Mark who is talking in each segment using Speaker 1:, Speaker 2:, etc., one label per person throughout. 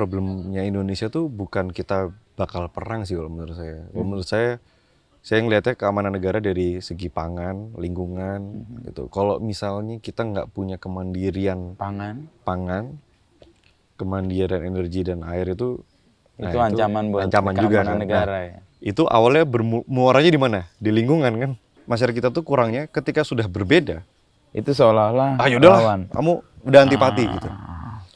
Speaker 1: problemnya Indonesia tuh bukan kita bakal perang sih kalau menurut saya. Menurut saya ngelihatnya keamanan negara dari segi pangan, lingkungan gitu. Kalau misalnya kita nggak punya kemandirian pangan, kemandirian energi dan air itu
Speaker 2: ancaman buat
Speaker 1: ancaman juga kan.
Speaker 2: negara ya.
Speaker 1: Itu awalnya muaranya di mana? Di lingkungan kan. Masyarakat kita tuh kurangnya ketika sudah berbeda.
Speaker 2: Itu seolah-olah
Speaker 1: lawan. Kamu udah antipati gitu.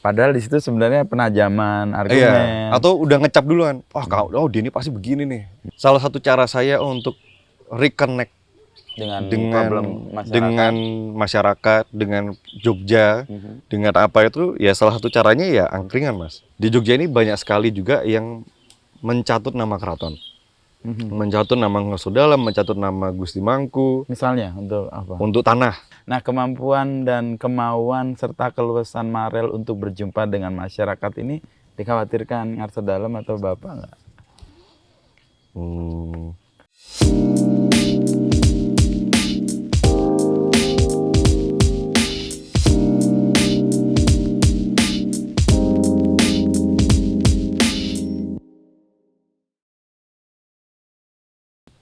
Speaker 2: Padahal di situ sebenarnya penajaman argumen.
Speaker 1: Atau udah ngecap duluan. Dia ini pasti begini nih. Salah satu cara saya untuk reconnect dengan masyarakat, dengan Jogja, dengan apa itu ya salah satu caranya ya angkringan, Mas. Di Jogja ini banyak sekali juga yang mencatut nama keraton. Mencatut nama Dalam, mencatut nama Gusti Mangku.
Speaker 2: Misalnya untuk apa?
Speaker 1: Untuk tanah.
Speaker 2: Nah, kemampuan dan kemauan serta keluasan Marrel untuk berjumpa dengan masyarakat ini dikhawatirkan Ngarso Dalam atau Bapak nggak?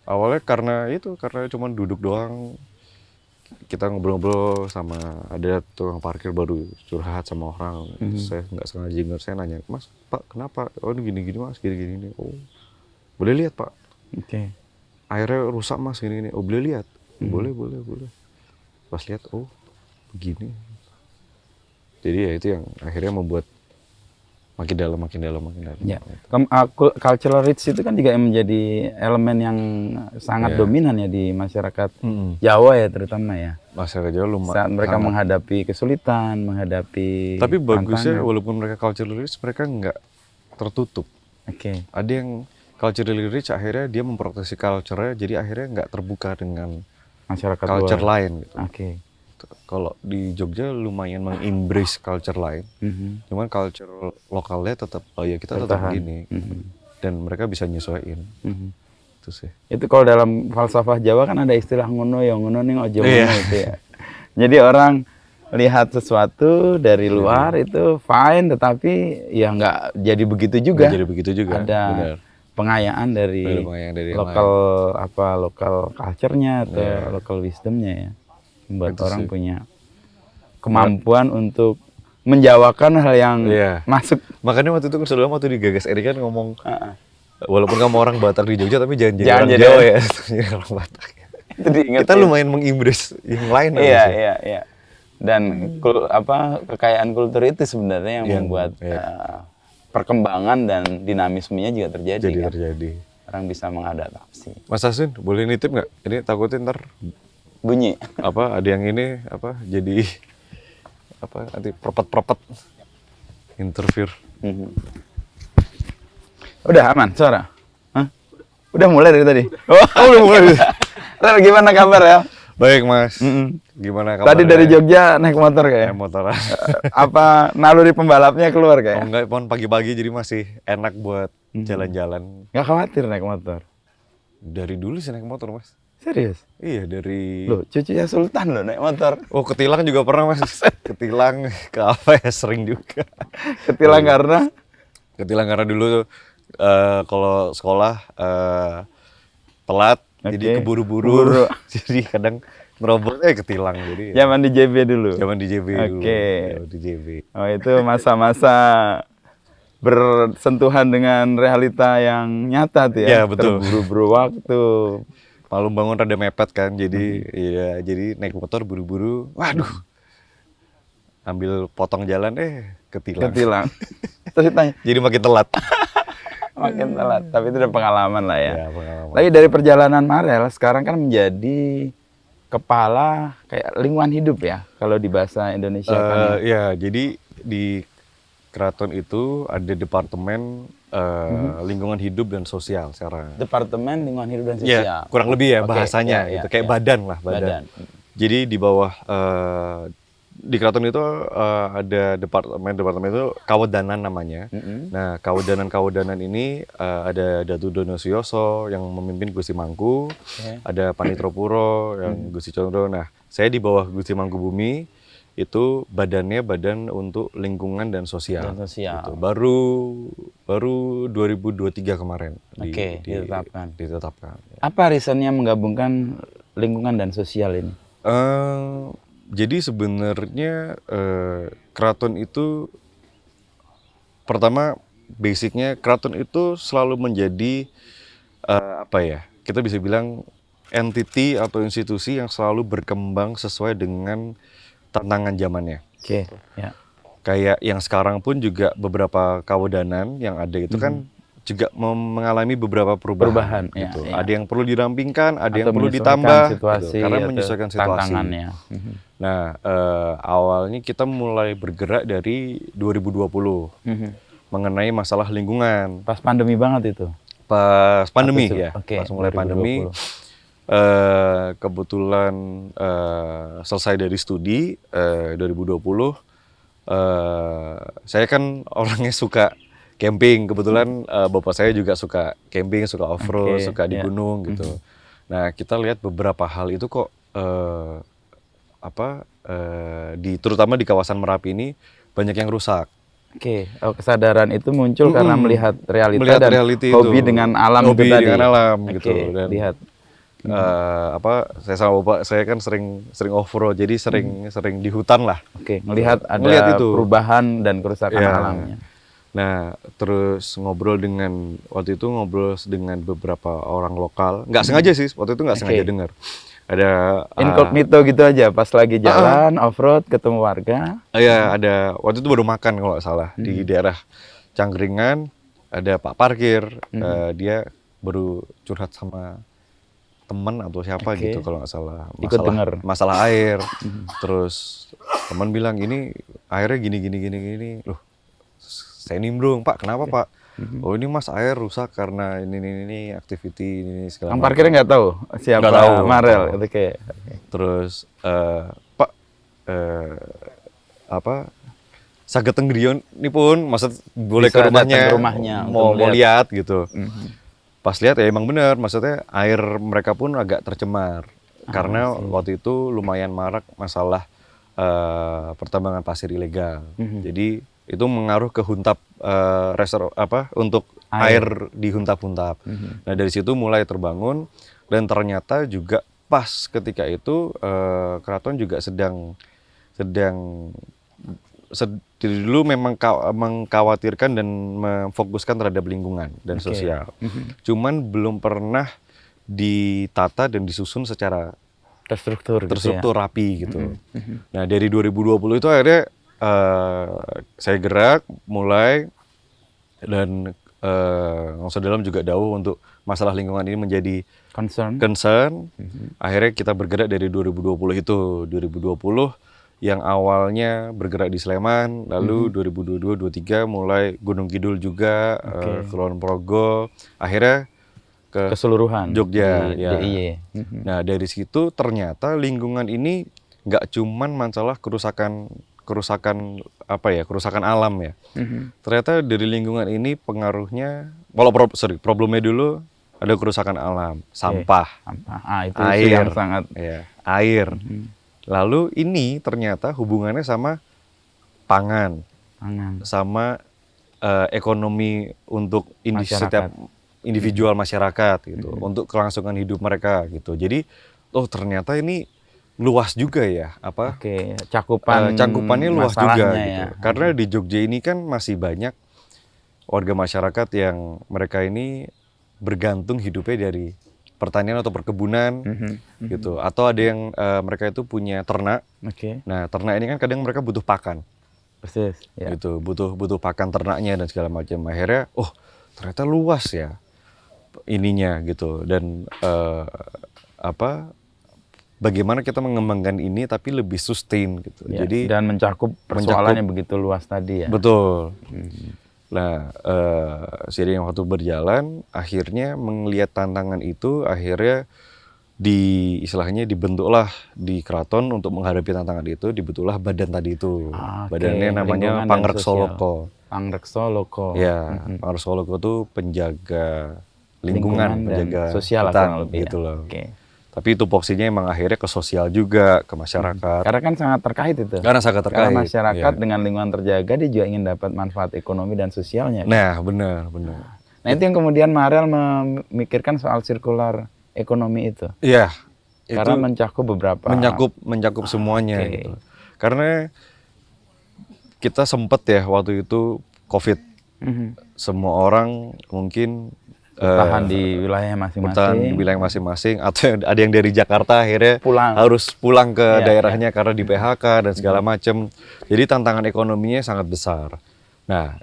Speaker 1: Awalnya karena cuma duduk doang, kita ngobrol-ngobrol sama ada tukang parkir baru curhat sama orang. Saya nggak sengaja denger, saya nanya, Mas, Pak, kenapa? Oh ini gini-gini Mas, gini-gini. Oh, boleh lihat Pak. Airnya rusak Mas, gini-gini. Oh boleh lihat. Boleh. Pas lihat, oh begini. Jadi ya itu yang akhirnya membuat makin dalam.
Speaker 2: Ya. Cultural rich itu kan juga menjadi elemen yang sangat dominan ya di masyarakat Jawa ya terutama ya.
Speaker 1: Masyarakat Jawa lumayan.
Speaker 2: Saat mereka menghadapi kesulitan, menghadapi
Speaker 1: tapi bagusnya walaupun mereka cultural rich, mereka nggak tertutup. Ada yang cultural rich akhirnya dia memproteksi culture-nya, jadi akhirnya nggak terbuka dengan
Speaker 2: masyarakat
Speaker 1: culture
Speaker 2: luar.
Speaker 1: lain gitu. Kalau di Jogja lumayan mengembrace culture lain, cuman culture lokalnya tetap kita tetap begini, dan mereka bisa nyesuaiin. Itu sih.
Speaker 2: Itu kalau dalam falsafah Jawa kan ada istilah ngono ning ojo ngono itu ya. Jadi orang lihat sesuatu dari luar itu fine, tetapi ya nggak jadi begitu juga. Ada pengayaan dari lokal culture-nya atau local wisdom-nya ya. Membuat orang punya kemampuan untuk menjawakan hal yang masuk.
Speaker 1: Makanya waktu itu waktu digagas Eri kan ngomong, walaupun kamu orang Batak di Jogja, tapi jangan jadi orang Jawa ya. Orang Batak. Kita lumayan mengimbris yang lain.
Speaker 2: Iya. Dan kekayaan kultur itu sebenarnya yang membuat perkembangan dan dinamismenya juga terjadi. Orang bisa mengadaptasi.
Speaker 1: Mas Asun, boleh nitip nggak? Ini takutnya ntar
Speaker 2: bunyi
Speaker 1: ada yang ini jadi nanti perpet interview.
Speaker 2: Udah aman suara? Udah mulai dari tadi? Udah mulai. Rel, gimana kabar ya?
Speaker 1: Baik Mas. Gimana kabar?
Speaker 2: Tadi dari Jogja naik motor kayak?
Speaker 1: Naik motor.
Speaker 2: Apa naluri pembalapnya keluar kayak?
Speaker 1: Enggak, pagi-pagi jadi masih enak buat jalan-jalan.
Speaker 2: Nggak khawatir naik motor?
Speaker 1: Dari dulu sih naik motor Mas.
Speaker 2: Serius?
Speaker 1: Iya, dari...
Speaker 2: Loh, cucunya Sultan loh naik motor.
Speaker 1: Oh, ketilang juga pernah Mas. Ketilang ke apa ya, sering juga.
Speaker 2: Ketilang karena?
Speaker 1: Ketilang karena dulu kalau sekolah telat, jadi keburu-buru. Jadi kadang nerobos ketilang. Jadi,
Speaker 2: zaman di JB dulu?
Speaker 1: Zaman di JB dulu. Di JB.
Speaker 2: Oh, itu masa-masa bersentuhan dengan realita yang nyata tuh ya?
Speaker 1: Iya, betul.
Speaker 2: Terburu-buru waktu.
Speaker 1: Malu bangun rada mepet kan, jadi jadi naik motor buru-buru, waduh, ambil potong jalan ketilang.
Speaker 2: Terus ditanya,
Speaker 1: jadi makin telat.
Speaker 2: Makin telat, tapi itu udah pengalaman lah ya.
Speaker 1: Pengalaman.
Speaker 2: Tapi dari perjalanan Marrel sekarang kan menjadi kepala kayak lingkungan hidup ya, kalau di bahasa Indonesia kan.
Speaker 1: Ya, jadi di keraton itu ada departemen lingkungan hidup dan sosial sekarang.
Speaker 2: Departemen lingkungan hidup dan sosial.
Speaker 1: Ya, kurang lebih ya bahasanya gitu. Kayak badan lah, badan. Jadi di bawah di keraton itu ada departemen itu kawadanan namanya. Nah, kawadanan ini ada Datu Dono Suyoso yang memimpin Gusti Mangku, ada Panitro Puro yang Gusti Condro. Nah, saya di bawah Gusti Mangkubumi itu badannya badan untuk lingkungan dan sosial.
Speaker 2: Dan sosial.
Speaker 1: Gitu. Baru 2023 kemarin ditetapkan.
Speaker 2: Apa reasonnya menggabungkan lingkungan dan sosial ini?
Speaker 1: Jadi sebenarnya keraton itu pertama basicnya keraton itu selalu menjadi kita bisa bilang entity atau institusi yang selalu berkembang sesuai dengan tantangan zamannya.
Speaker 2: Oke. Ya.
Speaker 1: Kayak yang sekarang pun juga beberapa kawedanan yang ada itu kan juga mengalami beberapa perubahan gitu.
Speaker 2: Ya.
Speaker 1: Ada yang perlu dirampingkan, ada yang
Speaker 2: Atau
Speaker 1: perlu
Speaker 2: menyesuaikan
Speaker 1: ditambah
Speaker 2: situasi,
Speaker 1: gitu, karena
Speaker 2: atau
Speaker 1: menyesuaikan situasi.
Speaker 2: tantangannya.
Speaker 1: Nah, awalnya kita mulai bergerak dari 2020 mengenai masalah lingkungan.
Speaker 2: Pas pandemi banget itu.
Speaker 1: Pas pandemi ya.
Speaker 2: Pas
Speaker 1: mulai
Speaker 2: 2020.
Speaker 1: pandemi. Kebetulan selesai dari studi 2020. Saya kan orangnya suka camping, kebetulan bapak saya juga suka camping, suka off-road, suka di gunung gitu. Nah, kita lihat beberapa hal itu kok terutama di kawasan Merapi ini banyak yang rusak.
Speaker 2: Kesadaran itu muncul karena melihat realita dan hobi
Speaker 1: itu.
Speaker 2: Dengan alam
Speaker 1: hobi
Speaker 2: itu tadi.
Speaker 1: dengan alam gitu. Dan
Speaker 2: lihat.
Speaker 1: Saya sama bapak saya kan sering off-road, jadi sering di hutan lah.
Speaker 2: Melihat ada
Speaker 1: itu.
Speaker 2: perubahan dan kerusakan alamnya.
Speaker 1: Nah, terus ngobrol dengan beberapa orang lokal. Nggak sengaja sih, waktu itu nggak sengaja dengar. Ada
Speaker 2: incognito gitu aja, pas lagi jalan off-road ketemu warga.
Speaker 1: Iya, ada waktu itu baru makan kalau nggak salah di daerah Angkringan, ada Pak Parkir, dia baru curhat sama teman atau siapa gitu kalau nggak salah, masalah air. Terus teman bilang ini airnya gini. Loh, saya nimbrung, Pak, kenapa Pak? Oh, ini Mas air rusak karena ini activity ini segala macam.
Speaker 2: Yang parkirnya nggak tahu siapa Marrel itu kayak.
Speaker 1: Terus Pak saged tenggriyon ini pun maksud boleh ke rumahnya mau lihat gitu. Pas lihat ya emang benar, maksudnya air mereka pun agak tercemar karena waktu itu lumayan marak masalah pertambangan pasir ilegal. Jadi itu mengaruh ke huntap untuk air di huntap-huntap. Nah, dari situ mulai terbangun dan ternyata juga pas ketika itu keraton juga sedang dulu memang mengkhawatirkan dan memfokuskan terhadap lingkungan dan sosial. Cuman belum pernah ditata dan disusun secara terstruktur rapi gitu. Nah, dari 2020 itu akhirnya saya gerak mulai dan Ngongso Dalam juga dawuh untuk masalah lingkungan ini menjadi concern. Akhirnya kita bergerak dari 2020 itu. 2020 yang awalnya bergerak di Sleman, lalu 2022-2023 mulai Gunung Kidul juga, Kulon Progo, akhirnya
Speaker 2: keseluruhan
Speaker 1: Jogja.
Speaker 2: DIY.
Speaker 1: Nah, dari situ ternyata lingkungan ini nggak cuman masalah kerusakan alam ya. Ternyata dari lingkungan ini pengaruhnya, problemnya dulu ada kerusakan alam, sampah,
Speaker 2: itu air, yang sangat
Speaker 1: air. Lalu ini ternyata hubungannya sama pangan. Sama ekonomi untuk setiap individual masyarakat gitu, untuk kelangsungan hidup mereka gitu. Jadi, ternyata ini luas juga ya, cakupannya luas juga gitu. Karena di Jogja ini kan masih banyak warga masyarakat yang mereka ini bergantung hidupnya dari pertanian atau perkebunan gitu. Atau ada yang mereka itu punya ternak. Nah, ternak ini kan kadang mereka butuh pakan. Gitu, butuh pakan ternaknya dan segala macam. Akhirnya, ternyata luas ya ininya gitu. Dan bagaimana kita mengembangkan ini tapi lebih sustain gitu. Jadi
Speaker 2: dan mencakup persoalan yang begitu luas tadi ya.
Speaker 1: Betul. Nah, seiring waktu berjalan, akhirnya melihat tantangan itu, akhirnya istilahnya dibentuklah di keraton untuk menghadapi tantangan itu, dibentuklah badan tadi itu. Badannya namanya Pangreksoloko. Ya, Pangreksoloko itu penjaga lingkungan, penjaga
Speaker 2: sosial
Speaker 1: hutan, gitu loh. Tapi tupoksinya emang akhirnya ke sosial juga, ke masyarakat.
Speaker 2: Karena kan sangat terkait itu.
Speaker 1: Karena sangat terkait.
Speaker 2: Karena masyarakat dengan lingkungan terjaga, dia juga ingin dapat manfaat ekonomi dan sosialnya.
Speaker 1: Nah, benar.
Speaker 2: Nah, itu yang kemudian Marrel memikirkan soal sirkular ekonomi itu.
Speaker 1: Iya.
Speaker 2: Karena
Speaker 1: Itu
Speaker 2: mencakup beberapa.
Speaker 1: mencakup semuanya. Gitu. Karena kita sempat ya waktu itu COVID. Semua orang mungkin
Speaker 2: bertahan di wilayah masing-masing.
Speaker 1: Atau ada yang dari Jakarta akhirnya harus pulang ke daerahnya karena di PHK dan segala macam. Jadi tantangan ekonominya sangat besar. Nah,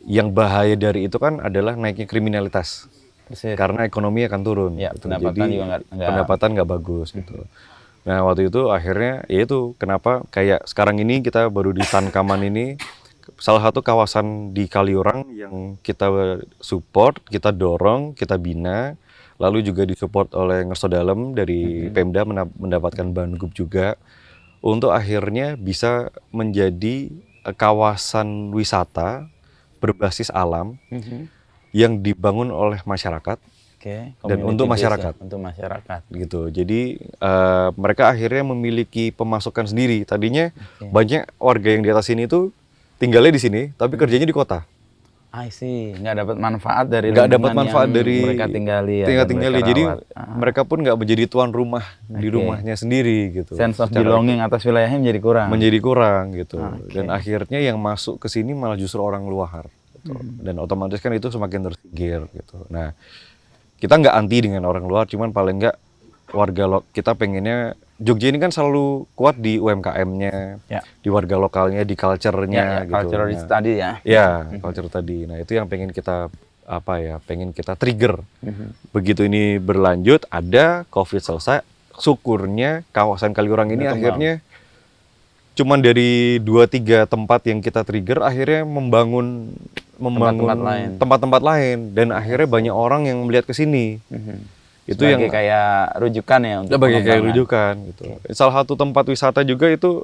Speaker 1: yang bahaya dari itu kan adalah naiknya kriminalitas. Karena ekonomi akan turun.
Speaker 2: Ya,
Speaker 1: gitu.
Speaker 2: pendapatan
Speaker 1: Jadi
Speaker 2: juga
Speaker 1: pendapatan nggak bagus gitu. Nah, waktu itu akhirnya ya itu kenapa kayak sekarang ini kita baru di Tankaman ini salah satu kawasan di Kaliurang yang kita support, kita dorong, kita bina, lalu juga disupport oleh Ngerso Dalem dari Pemda mendapatkan Banggup juga untuk akhirnya bisa menjadi kawasan wisata berbasis alam yang dibangun oleh masyarakat dan untuk masyarakat.
Speaker 2: Untuk masyarakat
Speaker 1: Gitu. Jadi mereka akhirnya memiliki pemasukan sendiri. Tadinya banyak warga yang di atas sini itu tinggalnya di sini, tapi kerjanya di kota.
Speaker 2: I see, nggak dapat manfaat dari mereka tinggali.
Speaker 1: Jadi mereka pun nggak menjadi tuan rumah di rumahnya sendiri gitu.
Speaker 2: Sense of belonging atas wilayahnya menjadi kurang.
Speaker 1: Gitu. Dan akhirnya yang masuk ke sini malah justru orang luar. Gitu. Dan otomatis kan itu semakin tersingkir gitu. Nah, kita nggak anti dengan orang luar, cuman paling nggak kita pengennya Jogja ini kan selalu kuat di UMKM-nya, di warga lokalnya, di culture-nya gitu.
Speaker 2: Culturalist tadi ya.
Speaker 1: Ya, culture tadi. Nah, itu yang pengen kita pengen kita trigger. Begitu ini berlanjut, ada COVID selesai, syukurnya kawasan Kaliurang ini akhirnya cuman dari 2-3 tempat yang kita trigger akhirnya membangun tempat-tempat lain dan akhirnya banyak orang yang melihat ke sini. Itu
Speaker 2: sebagai kayak rujukan ya untuk
Speaker 1: sebagai kayak rujukan gitu. Salah satu tempat wisata juga itu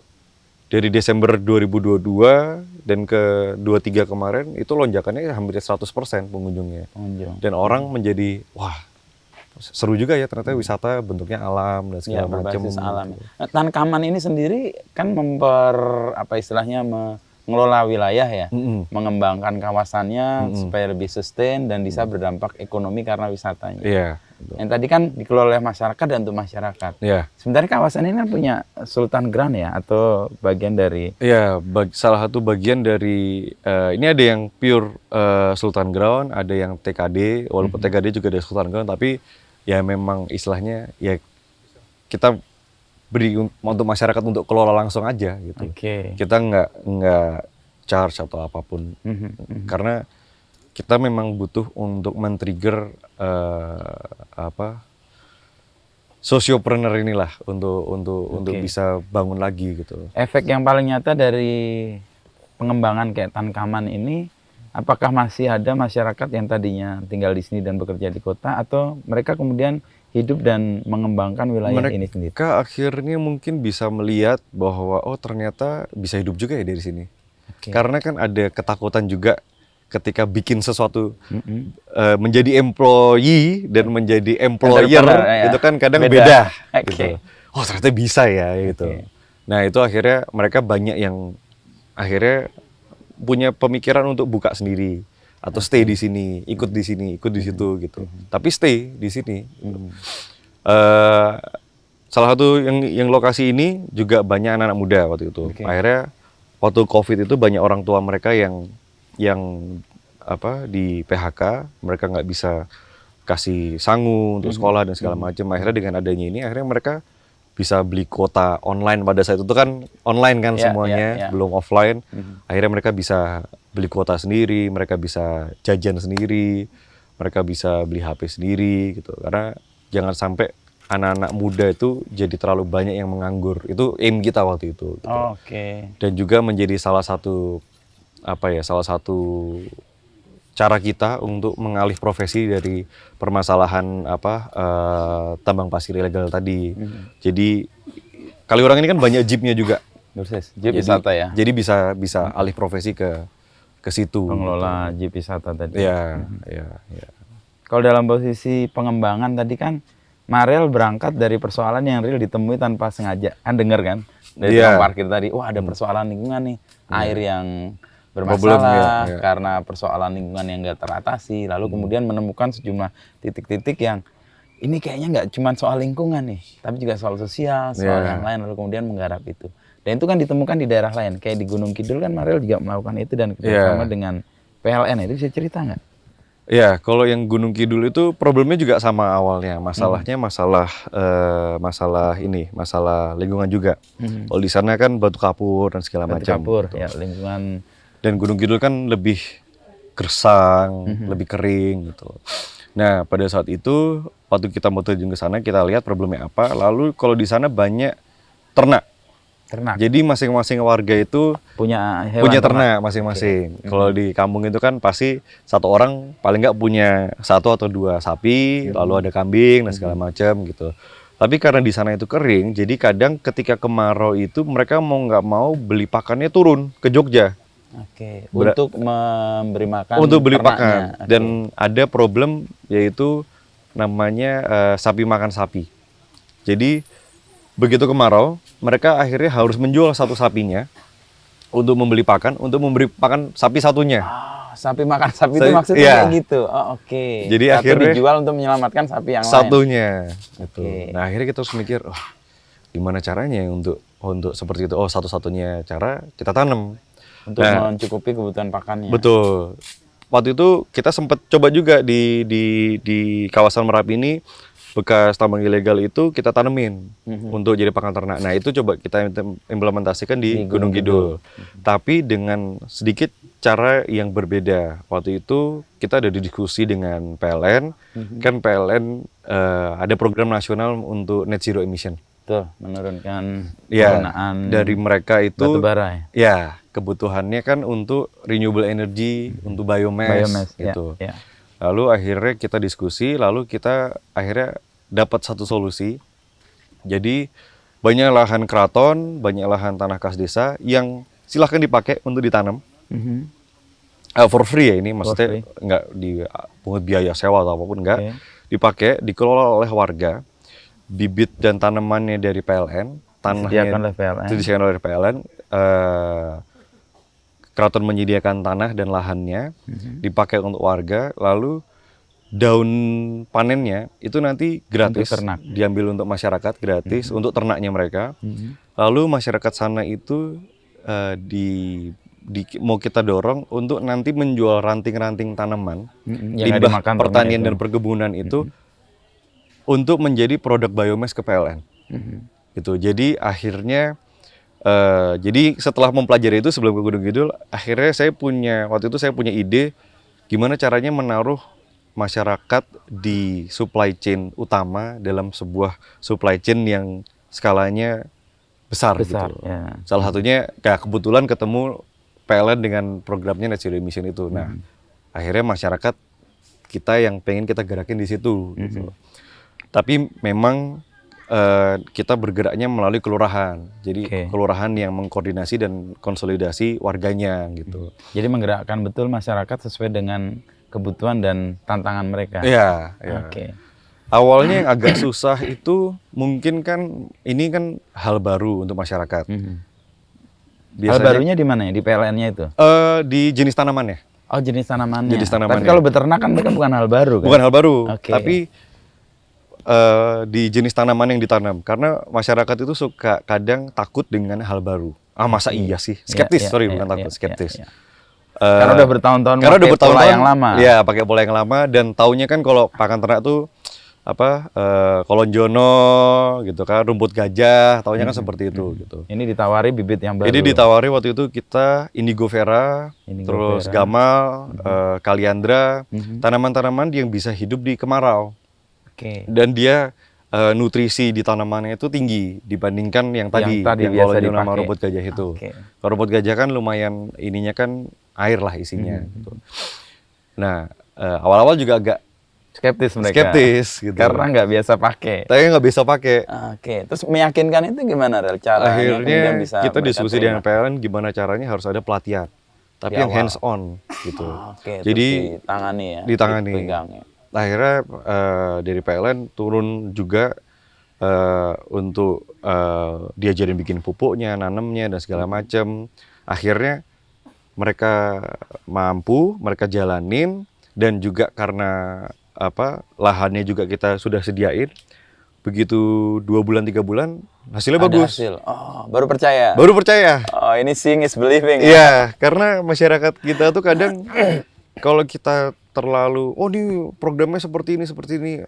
Speaker 1: dari Desember 2022 dan ke 23 kemarin itu lonjakannya hampir 100% pengunjungnya. Dan orang menjadi wah, seru juga ya ternyata wisata bentuknya alam dan segala macam.
Speaker 2: Alam. Nah, Tankaman ini sendiri kan mengelola wilayah ya, mengembangkan kawasannya supaya lebih sustain dan bisa berdampak ekonomi karena wisatanya.
Speaker 1: Iya.
Speaker 2: Yang tadi kan dikelola oleh masyarakat dan untuk masyarakat.
Speaker 1: Iya.
Speaker 2: Sebenarnya kawasan ini kan punya Sultan Ground ya, atau bagian dari?
Speaker 1: Iya, salah satu bagian dari ini ada yang pure Sultan Ground, ada yang TKD, walaupun TKD juga ada Sultan Ground, tapi ya memang istilahnya ya kita beri untuk masyarakat untuk kelola langsung aja gitu. Kita nggak charge atau apapun, karena kita memang butuh untuk men-trigger sosiopreneur inilah untuk bisa bangun lagi gitu.
Speaker 2: Efek yang paling nyata dari pengembangan kayak Tankaman ini, apakah masih ada masyarakat yang tadinya tinggal di sini dan bekerja di kota, atau mereka kemudian hidup dan mengembangkan wilayah ini sendiri?
Speaker 1: Mereka akhirnya mungkin bisa melihat bahwa oh ternyata bisa hidup juga ya dari sini. Karena kan ada ketakutan juga ketika bikin sesuatu menjadi employee dan menjadi employer itu kan kadang beda gitu. Oh ternyata bisa ya gitu. Nah itu akhirnya mereka banyak yang akhirnya punya pemikiran untuk buka sendiri atau stay di sini, ikut di sini, ikut di situ gitu. Tapi stay di sini. Salah satu yang lokasi ini juga banyak anak-anak muda waktu itu. Akhirnya waktu COVID itu banyak orang tua mereka yang di PHK, mereka nggak bisa kasih sangu untuk sekolah dan segala macam. Akhirnya dengan adanya ini, akhirnya mereka bisa beli kuota online pada saat itu kan online kan semuanya, belum offline. Akhirnya mereka bisa beli kuota sendiri, mereka bisa jajan sendiri, mereka bisa beli HP sendiri gitu. Karena jangan sampai anak-anak muda itu jadi terlalu banyak yang menganggur. Itu aim kita waktu itu. Gitu. Dan juga menjadi salah satu cara kita untuk mengalih profesi dari permasalahan tambang pasir ilegal tadi. Jadi Kaliurang ini kan banyak jeepnya juga.
Speaker 2: Jeep wisata ya.
Speaker 1: Jadi bisa alih profesi ke situ.
Speaker 2: Pengelola jeep wisata tadi.
Speaker 1: Iya.
Speaker 2: Kalau dalam posisi pengembangan tadi kan Marrel berangkat dari persoalan yang real ditemui tanpa sengaja. Kan denger kan? Dari tukang parkir tadi, wah ada persoalan lingkungan nih. Air yang bermasalah karena persoalan lingkungan yang nggak teratasi. Lalu kemudian menemukan sejumlah titik-titik yang ini kayaknya nggak cuma soal lingkungan nih, tapi juga soal sosial, soal yang lain. Lalu kemudian menggarap itu. Dan itu kan ditemukan di daerah lain. Kayak di Gunung Kidul kan Marrel juga melakukan itu dan kerjasama dengan PLN. Itu bisa cerita nggak?
Speaker 1: Ya, kalau yang Gunung Kidul itu problemnya juga sama awalnya. Masalahnya masalah lingkungan juga. Kalau di sana kan batu kapur dan segala macam.
Speaker 2: Batu kapur,
Speaker 1: gitu.
Speaker 2: ya lingkungan.
Speaker 1: Dan Gunung Kidul kan lebih gersang, lebih kering gitu. Nah, pada saat itu waktu kita mau terjun ke sana, kita lihat problemnya apa. Lalu kalau di sana banyak ternak. Jadi masing-masing warga itu punya ternak masing-masing. Kalau di kampung itu kan pasti satu orang paling nggak punya 1 atau 2 sapi, lalu ada kambing dan segala macam gitu. Tapi karena di sana itu kering, jadi kadang ketika kemarau itu mereka mau nggak mau beli pakannya turun ke Jogja.
Speaker 2: Untuk memberi makan.
Speaker 1: Untuk beli pakan. Dan ada problem yaitu namanya sapi makan sapi. Jadi begitu kemarau, mereka akhirnya harus menjual satu sapinya untuk membeli pakan, untuk memberi pakan sapi satunya.
Speaker 2: Sapi makan sapi itu maksudnya kayak gitu. Jadi akhirnya dijual untuk menyelamatkan sapi yang
Speaker 1: satunya. Gitu. Nah akhirnya kita harus mikir, gimana caranya untuk seperti itu? Satu-satunya cara kita tanam.
Speaker 2: Untuk mencukupi kebutuhan pakannya.
Speaker 1: Betul. Waktu itu kita sempat coba juga di kawasan Merapi ini, bekas tambang ilegal itu kita tanemin untuk jadi pakan ternak. Nah itu coba kita implementasikan di Gunung Kidul. Tapi dengan sedikit cara yang berbeda. Waktu itu kita ada diskusi dengan PLN. Kan PLN ada program nasional untuk net zero emission.
Speaker 2: Betul, menurunkan penggunaan
Speaker 1: dari mereka itu
Speaker 2: batu bara.
Speaker 1: Ya, kebutuhannya kan untuk renewable energy, untuk biomass gitu. Lalu akhirnya kita diskusi, lalu kita akhirnya dapat satu solusi. Jadi banyak lahan keraton, banyak lahan tanah kas desa yang silahkan dipakai untuk ditanam. For free ya ini, maksudnya nggak dipungut biaya sewa atau apapun, nggak. Dipakai, dikelola oleh warga. Bibit dan tanamannya dari PLN, tanahnya disediakan oleh PLN. Keraton menyediakan tanah dan lahannya, dipakai untuk warga, lalu daun panennya itu nanti gratis, diambil untuk masyarakat gratis, untuk ternaknya mereka. Lalu masyarakat sana itu mau kita dorong untuk nanti menjual ranting-ranting tanaman, limbah pertanian dan perkebunan itu, untuk menjadi produk biomass ke PLN. Gitu. Jadi akhirnya jadi setelah mempelajari itu sebelum ke Gunung Kidul, akhirnya waktu itu saya punya ide gimana caranya menaruh masyarakat di supply chain utama dalam sebuah supply chain yang skalanya besar gitu. Salah satunya kebetulan ketemu PLN dengan programnya net zero emission itu. Nah, akhirnya masyarakat kita yang pengen kita gerakin di situ gitu. Tapi memang kita bergeraknya melalui kelurahan. Jadi kelurahan yang mengkoordinasi dan konsolidasi warganya gitu.
Speaker 2: Jadi menggerakkan betul masyarakat sesuai dengan kebutuhan dan tantangan mereka.
Speaker 1: Iya. Awalnya yang agak susah itu mungkin kan ini kan hal baru untuk masyarakat.
Speaker 2: Hal barunya di mana ya? Di PLN-nya itu?
Speaker 1: Di jenis tanamannya.
Speaker 2: Oh, jenis tanamannya.
Speaker 1: Tapi
Speaker 2: kalau beternak kan bukan hal baru kan?
Speaker 1: Bukan hal baru. Tapi di jenis tanaman yang ditanam, karena masyarakat itu suka kadang takut dengan hal baru. Masa iya sih? Skeptis, bukan takut, skeptis.
Speaker 2: Karena udah bertahun-tahun pakai pola yang lama.
Speaker 1: Iya, pakai pola yang lama, dan taunya kan kalau pakan ternak tuh kolonjono gitu kan, rumput gajah, taunya kan seperti itu gitu.
Speaker 2: Ini ditawari bibit yang baru.
Speaker 1: Ini ditawari waktu itu kita indigo vera, terus gamal, kaliandra, tanaman-tanaman yang bisa hidup di kemarau. Dan dia nutrisi di tanamannya itu tinggi dibandingkan yang tadi yang kalau nama rumput gajah itu. Kalau rumput gajah kan lumayan ininya kan air lah isinya. Gitu. Nah awal-awal juga agak
Speaker 2: skeptis mereka.
Speaker 1: Gitu.
Speaker 2: Karena nggak biasa pakai.
Speaker 1: Tapi nggak biasa pakai.
Speaker 2: Terus meyakinkan itu gimana Rel? Caranya
Speaker 1: akhirnya bisa kita diskusi dengan PLN gimana caranya harus ada pelatihan. Tapi yang hands on gitu.
Speaker 2: Jadi ditangani ya.
Speaker 1: Ditangani. akhirnya dari PLN turun juga untuk diajarin bikin pupuknya, nanemnya dan segala macam. Akhirnya mereka mampu, mereka jalanin, dan juga karena lahannya juga kita sudah sediain. Begitu 2 bulan 3 bulan hasilnya
Speaker 2: Ada
Speaker 1: bagus.
Speaker 2: hasil. Oh, baru percaya.
Speaker 1: Baru percaya.
Speaker 2: Oh, ini seeing is believing.
Speaker 1: Iya, karena masyarakat kita tuh kadang kalau kita terlalu, oh ini programnya seperti ini,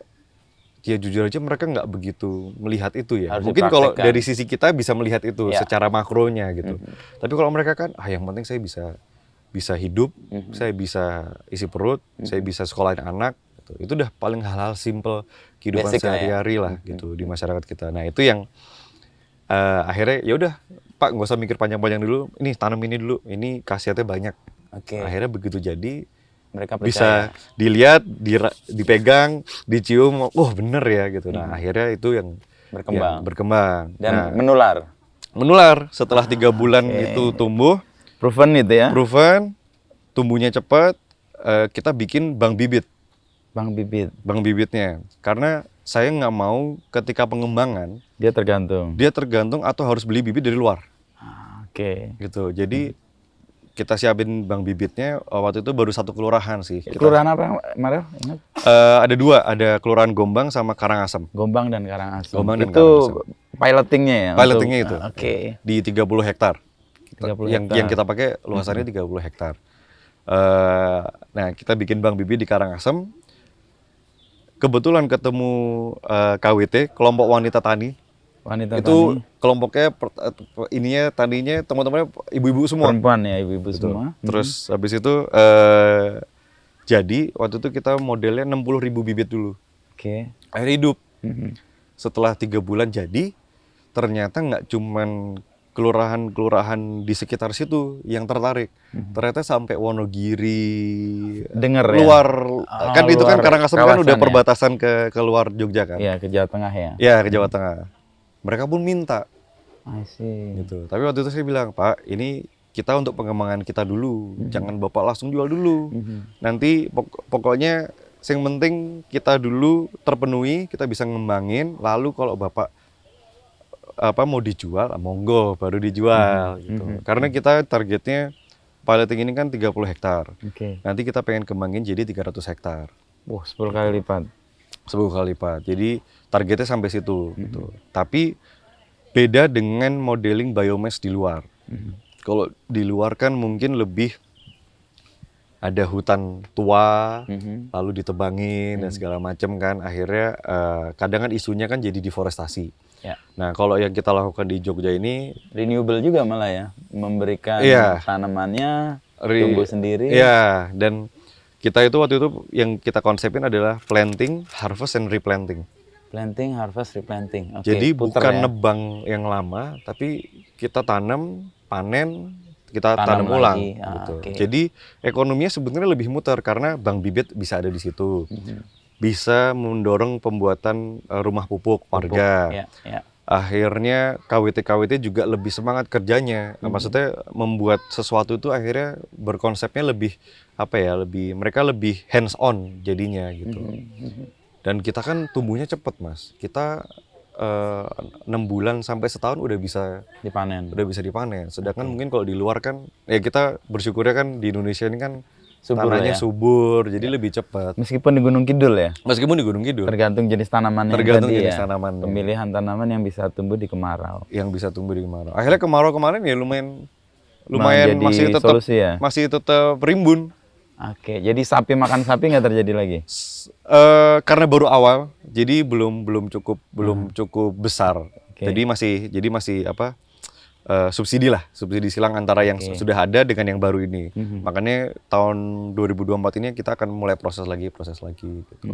Speaker 1: ya jujur aja mereka nggak begitu melihat itu ya.
Speaker 2: Harus
Speaker 1: Mungkin kalau
Speaker 2: dipraktekkan.
Speaker 1: dari sisi kita bisa melihat itu
Speaker 2: Ya.
Speaker 1: secara makronya gitu. Tapi kalau mereka kan, yang penting saya bisa hidup, saya bisa isi perut, saya bisa sekolahin anak. Gitu. Itu udah paling hal-hal simple kehidupan
Speaker 2: Basic lah ya.
Speaker 1: sehari-hari lah gitu di masyarakat kita. Nah itu yang akhirnya ya udah Pak nggak usah mikir panjang-panjang dulu. Ini tanam ini dulu, ini khasiatnya banyak.
Speaker 2: Oke.
Speaker 1: Akhirnya begitu jadi
Speaker 2: Mereka percaya.
Speaker 1: bisa dilihat, dipegang, dicium, bener ya gitu. Nah akhirnya itu yang berkembang.
Speaker 2: Dan
Speaker 1: Nah,
Speaker 2: menular.
Speaker 1: setelah 3 bulan itu tumbuh,
Speaker 2: Proven itu ya.
Speaker 1: proven, tumbuhnya cepat, kita bikin bank bibit.
Speaker 2: Bang Bibit.
Speaker 1: Bank bibitnya. Karena saya nggak mau ketika pengembangan,
Speaker 2: Dia tergantung.
Speaker 1: dia tergantung atau harus beli bibit dari luar.
Speaker 2: Oke.
Speaker 1: Gitu. Jadi kita siapin bank bibitnya, waktu itu baru 1 kelurahan sih.
Speaker 2: Kelurahan apa, Marel? Ingat?
Speaker 1: Ada 2, ada Kelurahan Gombang sama Karangasem.
Speaker 2: Gombang dan Karangasem.
Speaker 1: Gombang dan
Speaker 2: itu
Speaker 1: Karangasem.
Speaker 2: pilotingnya ya?
Speaker 1: Pilotingnya itu.
Speaker 2: Oke.
Speaker 1: Di 30 hektar.
Speaker 2: 30
Speaker 1: Yang kita pakai luasannya 30 hektar. Nah, kita bikin bank bibit di Karangasem. Kebetulan ketemu KWT, kelompok wanita tani.
Speaker 2: Wanita
Speaker 1: Itu
Speaker 2: tani.
Speaker 1: kelompoknya taninya teman-temannya ibu-ibu semua.
Speaker 2: Perempuan ya, ibu-ibu
Speaker 1: Betul.
Speaker 2: semua.
Speaker 1: Terus habis itu jadi waktu itu kita modelnya 60.000 bibit dulu.
Speaker 2: Oke.
Speaker 1: Akhirnya hidup. Setelah 3 bulan jadi, ternyata nggak cuman kelurahan-kelurahan di sekitar situ yang tertarik. Ternyata sampai Wonogiri,
Speaker 2: Denger ya?
Speaker 1: luar, kan itu kan
Speaker 2: luar
Speaker 1: Karangasem kan
Speaker 2: kawasan
Speaker 1: udah
Speaker 2: ya?
Speaker 1: perbatasan ke luar Jogja kan?
Speaker 2: Iya, ke Jawa Tengah ya.
Speaker 1: Ya, ke Jawa Tengah. Mereka pun minta.
Speaker 2: I see.
Speaker 1: Gitu. Tapi waktu itu saya bilang, Pak, ini kita untuk pengembangan kita dulu, jangan Bapak langsung jual dulu. Nanti pokoknya yang penting kita dulu terpenuhi, kita bisa ngembangin, lalu kalau Bapak mau dijual, monggo baru dijual gitu. Karena kita targetnya piloting ini kan 30 hektar.
Speaker 2: Oke.
Speaker 1: Nanti kita pengen kembangin jadi 300 hektar.
Speaker 2: Wah, 10 kali lipat.
Speaker 1: 10 kali lipat. Jadi targetnya sampai situ gitu. Tapi beda dengan modeling biomass di luar. Kalau di luar kan mungkin lebih ada hutan tua, lalu ditebangin dan segala macam kan. Akhirnya kadang kan isunya kan jadi deforestasi.
Speaker 2: Ya.
Speaker 1: Nah kalau yang kita lakukan di Jogja ini
Speaker 2: Renewable juga malah ya, memberikan tanamannya tumbuh sendiri.
Speaker 1: Iya, dan kita itu waktu itu yang kita konsepin adalah planting, harvest, and replanting.
Speaker 2: Planting, harvest, replanting. Oke,
Speaker 1: Jadi
Speaker 2: puter
Speaker 1: bukan
Speaker 2: ya.
Speaker 1: nebang yang lama, tapi kita tanam, panen, kita
Speaker 2: Tanam
Speaker 1: tanam ulang.
Speaker 2: lagi.
Speaker 1: Gitu.
Speaker 2: Oke.
Speaker 1: Jadi ekonominya sebenarnya lebih muter karena bank bibit bisa ada di situ. Bisa mendorong pembuatan rumah pupuk warga.
Speaker 2: Ya, ya.
Speaker 1: Akhirnya KWT juga lebih semangat kerjanya. Maksudnya membuat sesuatu itu akhirnya berkonsepnya lebih mereka lebih hands on jadinya gitu. Dan kita kan tumbuhnya cepet Mas. Kita 6 bulan sampai setahun udah bisa
Speaker 2: Dipanen.
Speaker 1: dipanen. Sedangkan mungkin kalau di luar kan ya kita bersyukurnya kan di Indonesia ini kan
Speaker 2: Subur
Speaker 1: tanahnya
Speaker 2: ya.
Speaker 1: subur, jadi lebih cepat.
Speaker 2: Meskipun di Gunung Kidul ya.
Speaker 1: Meskipun di Gunung Kidul.
Speaker 2: Tergantung jenis tanamannya.
Speaker 1: Tergantung
Speaker 2: tadi
Speaker 1: jenis
Speaker 2: ya.
Speaker 1: tanamannya.
Speaker 2: Pemilihan tanaman yang bisa tumbuh di kemarau.
Speaker 1: Yang bisa tumbuh di kemarau. Akhirnya kemarau kemarin ya lumayan
Speaker 2: jadi solusi ya?
Speaker 1: masih tetap rimbun.
Speaker 2: Oke, jadi sapi makan sapi nggak terjadi lagi?
Speaker 1: Karena baru awal, jadi belum cukup besar.
Speaker 2: Oke.
Speaker 1: Jadi masih subsidi silang antara yang sudah ada dengan yang baru ini. Makanya tahun 2024 ini kita akan mulai proses lagi gitu.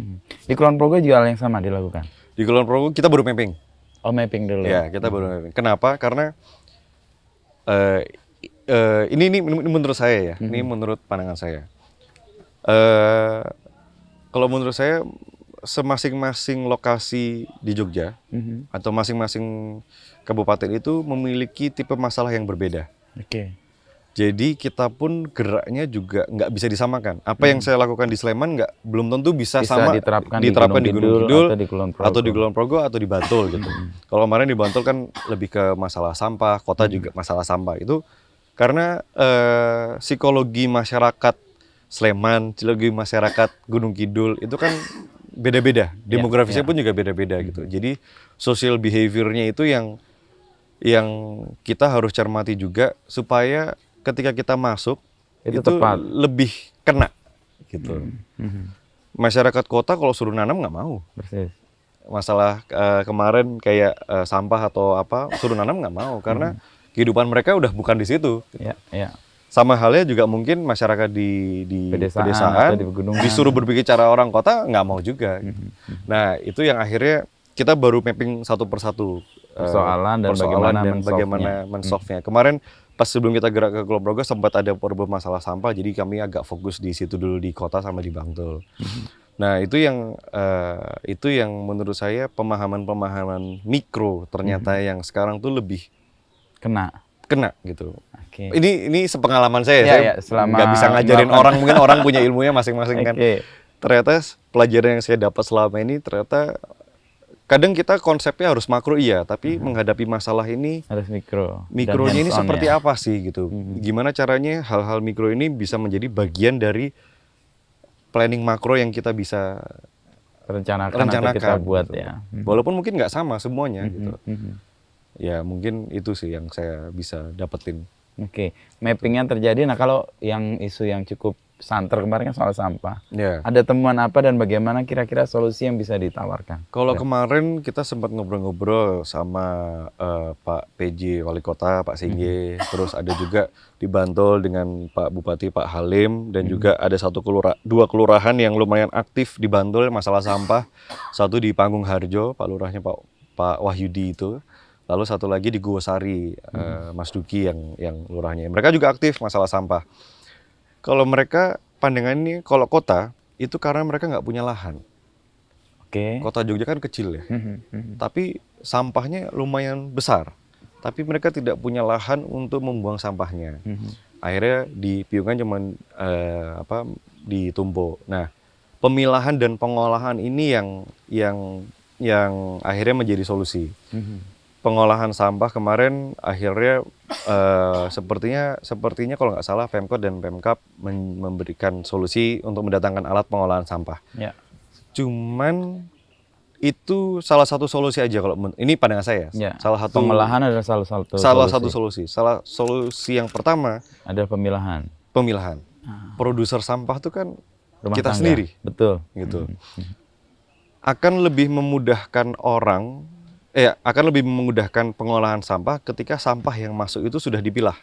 Speaker 2: Di Kulon Progo juga hal yang sama dilakukan?
Speaker 1: Di Kulon Progo kita baru mapping.
Speaker 2: Oh, mapping dulu.
Speaker 1: Ya, kita baru mapping. Kenapa? Karena ini menurut saya ya, ini menurut pandangan saya. Kalau menurut saya semasing-masing lokasi di Jogja atau masing-masing kabupaten itu memiliki tipe masalah yang berbeda.
Speaker 2: Oke.
Speaker 1: Jadi kita pun geraknya juga nggak bisa disamakan. Apa yang saya lakukan di Sleman belum tentu bisa sama
Speaker 2: diterapkan
Speaker 1: di Gunung Kidul
Speaker 2: atau di
Speaker 1: Kulon Progo atau di Bantul gitu. Kalau kemarin di Bantul kan lebih ke masalah sampah, kota juga masalah sampah. Itu karena psikologi masyarakat Sleman, psikologi masyarakat Gunung Kidul itu kan beda-beda. Demografisnya pun juga beda-beda gitu. Jadi social behavior-nya itu yang kita harus cermati juga supaya ketika kita masuk itu
Speaker 2: tepat.
Speaker 1: lebih kena gitu. Masyarakat kota kalau suruh nanam nggak mau.
Speaker 2: Persis.
Speaker 1: Masalah kemarin kayak sampah atau apa suruh nanam nggak mau karena kehidupan mereka udah bukan di situ.
Speaker 2: Ya, ya.
Speaker 1: Sama halnya juga mungkin masyarakat di pedesaan
Speaker 2: atau di pegunungan.
Speaker 1: disuruh berpikir cara orang kota nggak mau juga. Nah itu yang akhirnya kita baru mapping satu persatu
Speaker 2: persoalan dan
Speaker 1: bagaimana men-solve-nya. Kemarin pas sebelum kita gerak ke Kulon Progo sempat ada problem masalah sampah, jadi kami agak fokus di situ dulu di kota sama di Bantul. Nah itu yang menurut saya pemahaman mikro ternyata yang sekarang tuh lebih kena gitu.
Speaker 2: Okay.
Speaker 1: Ini sepengalaman saya nggak bisa ngajarin orang, mungkin orang punya ilmunya masing-masing kan. Ternyata pelajaran yang saya dapat selama ini ternyata kadang kita konsepnya harus makro tapi menghadapi masalah ini
Speaker 2: harus
Speaker 1: mikronya ini seperti apa sih gitu. Gimana caranya hal-hal mikro ini bisa menjadi bagian dari planning makro yang kita bisa rencanakan
Speaker 2: atau kita buat
Speaker 1: gitu.
Speaker 2: ya.
Speaker 1: Walaupun mungkin nggak sama semuanya gitu. Ya mungkin itu sih yang saya bisa dapetin.
Speaker 2: Oke, mappingnya terjadi. Nah kalau yang isu yang cukup santer kemarin kan soal sampah. Ada temuan apa dan bagaimana kira-kira solusi yang bisa ditawarkan?
Speaker 1: Kalau kemarin kita sempat ngobrol-ngobrol sama Pak PJ Wali Kota, Pak Singge, terus ada juga di Bantul dengan Pak Bupati Pak Halim, dan juga ada dua kelurahan yang lumayan aktif di Bantul masalah sampah. Satu di Panggung Harjo, Pak Lurahnya Pak Wahyudi itu. Lalu satu lagi di Guwasari, Mas Duki yang lurahnya. Mereka juga aktif masalah sampah. Kalau mereka pandangannya kalau kota itu karena mereka nggak punya lahan. Kota Jogja kan kecil ya, tapi sampahnya lumayan besar. Tapi mereka tidak punya lahan untuk membuang sampahnya. Akhirnya di Piungan cuman ditumpuk. Nah, pemilahan dan pengolahan ini yang akhirnya menjadi solusi. Pengolahan sampah kemarin akhirnya sepertinya kalau nggak salah Pemkot dan Pemkap memberikan solusi untuk mendatangkan alat pengolahan sampah. Cuman itu salah satu solusi aja kalau ini pandangan saya. Salah satu
Speaker 2: pengolahan adalah salah satu
Speaker 1: solusi. Solusi yang pertama
Speaker 2: adalah pemilahan.
Speaker 1: Produser sampah itu kan
Speaker 2: Rumah
Speaker 1: kita
Speaker 2: tangga.
Speaker 1: sendiri.
Speaker 2: Betul.
Speaker 1: Gitu. Akan lebih memudahkan pengolahan sampah ketika sampah yang masuk itu sudah dipilah.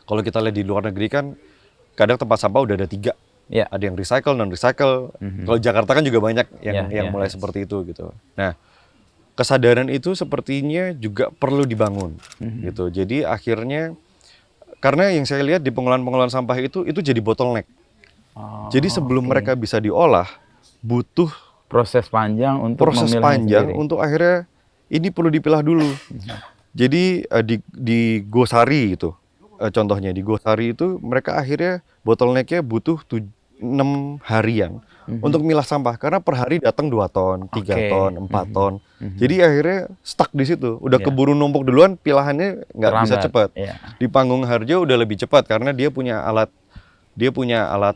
Speaker 1: Kalau kita lihat di luar negeri kan kadang tempat sampah udah ada 3. Ada yang recycle, non-recycle. Kalau Jakarta kan juga banyak yang mulai seperti itu gitu. Nah, kesadaran itu sepertinya juga perlu dibangun gitu. Jadi akhirnya karena yang saya lihat di pengolahan sampah itu jadi bottleneck. Jadi sebelum mereka bisa diolah butuh
Speaker 2: proses panjang
Speaker 1: untuk akhirnya ini perlu dipilah dulu. Jadi di Gosari itu contohnya di Gosari itu mereka akhirnya bottlenecknya butuh 6 harian untuk milah sampah karena per hari datang 2 ton, 3 ton, 4 ton. Jadi akhirnya stuck di situ. Udah keburu numpuk duluan, pilahannya nggak bisa cepat. Di Panggung Harjo udah lebih cepat karena dia punya alat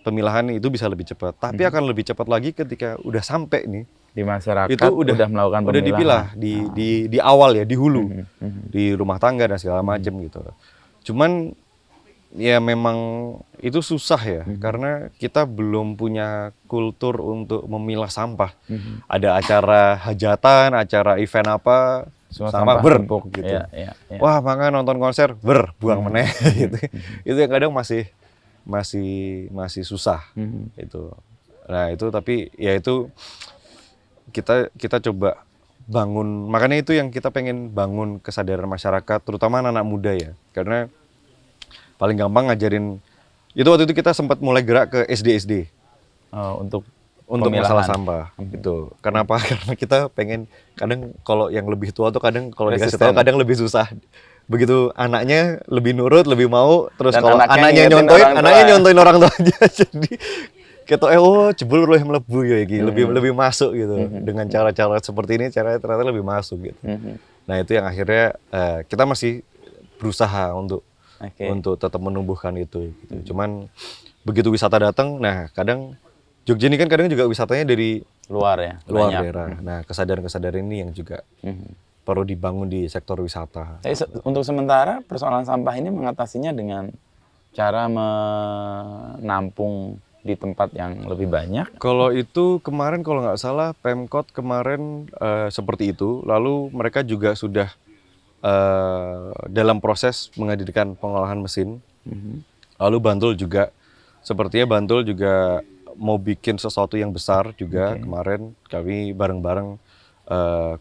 Speaker 1: pemilahan itu bisa lebih cepat. Tapi akan lebih cepat lagi ketika udah sampai nih
Speaker 2: di masyarakat
Speaker 1: itu udah
Speaker 2: melakukan pemilahan.
Speaker 1: Udah dipilah di awal ya, di hulu. Di rumah tangga dan segala macam gitu. Cuman ya memang itu susah ya karena kita belum punya kultur untuk memilah sampah. Ada acara hajatan, acara event apa sama gitu. Wah, mangan nonton konser buang meneh gitu. Itu yang kadang masih susah itu. Nah itu tapi ya itu kita coba bangun, makanya itu yang kita pengen bangun kesadaran masyarakat terutama anak-anak muda ya, karena paling gampang ngajarin itu. Waktu itu kita sempat mulai gerak ke SD untuk masalah sampah gitu. Kenapa? Karena kita pengen kadang kalau yang lebih tua tuh kadang kalau dikasih tahu kadang lebih susah begitu anaknya lebih nurut, lebih mau, terus
Speaker 2: Dan
Speaker 1: kalau
Speaker 2: anaknya
Speaker 1: anaknya
Speaker 2: ngingetin orang tua.
Speaker 1: nyontoin orang tuanya. Jadi kita jebul lu yang melebu ya gitu. Lebih masuk gitu. Dengan cara-cara seperti ini cara ternyata lebih masuk gitu. Nah, itu yang akhirnya kita masih berusaha untuk tetap menumbuhkan itu gitu. Cuman begitu wisata datang, nah kadang Jogja ini kan kadang juga wisatanya dari
Speaker 2: luar ya,
Speaker 1: luar
Speaker 2: banyak.
Speaker 1: daerah. Nah, kesadaran-kesadaran ini yang juga perlu dibangun di sektor wisata.
Speaker 2: Tapi untuk sementara persoalan sampah ini mengatasinya dengan cara menampung di tempat yang lebih banyak.
Speaker 1: Kalau itu kemarin kalau nggak salah Pemkot kemarin seperti itu. Lalu mereka juga sudah dalam proses menghadirkan pengolahan mesin. Lalu Bantul juga sepertinya Bantul juga mau bikin sesuatu yang besar juga. Kemarin kami bareng-bareng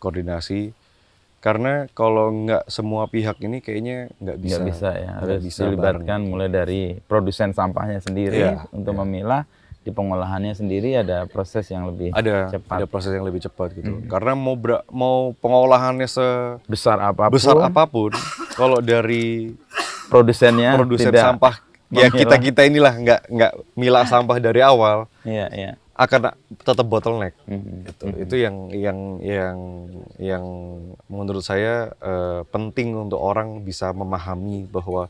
Speaker 1: koordinasi. Karena kalau nggak semua pihak ini kayaknya nggak bisa.
Speaker 2: Nggak bisa ya, harus
Speaker 1: bisa
Speaker 2: dilibatkan
Speaker 1: bareng.
Speaker 2: mulai dari produsen sampahnya sendiri untuk memilah, di pengolahannya sendiri ada proses yang lebih cepat.
Speaker 1: Ada proses yang lebih cepat gitu. Karena mau pengolahannya
Speaker 2: Besar
Speaker 1: apapun, kalau dari
Speaker 2: produsen
Speaker 1: sampah ya kita inilah nggak milah sampah dari awal.
Speaker 2: Iya.
Speaker 1: Akan tetap bottleneck. Itu yang menurut saya penting untuk orang bisa memahami bahwa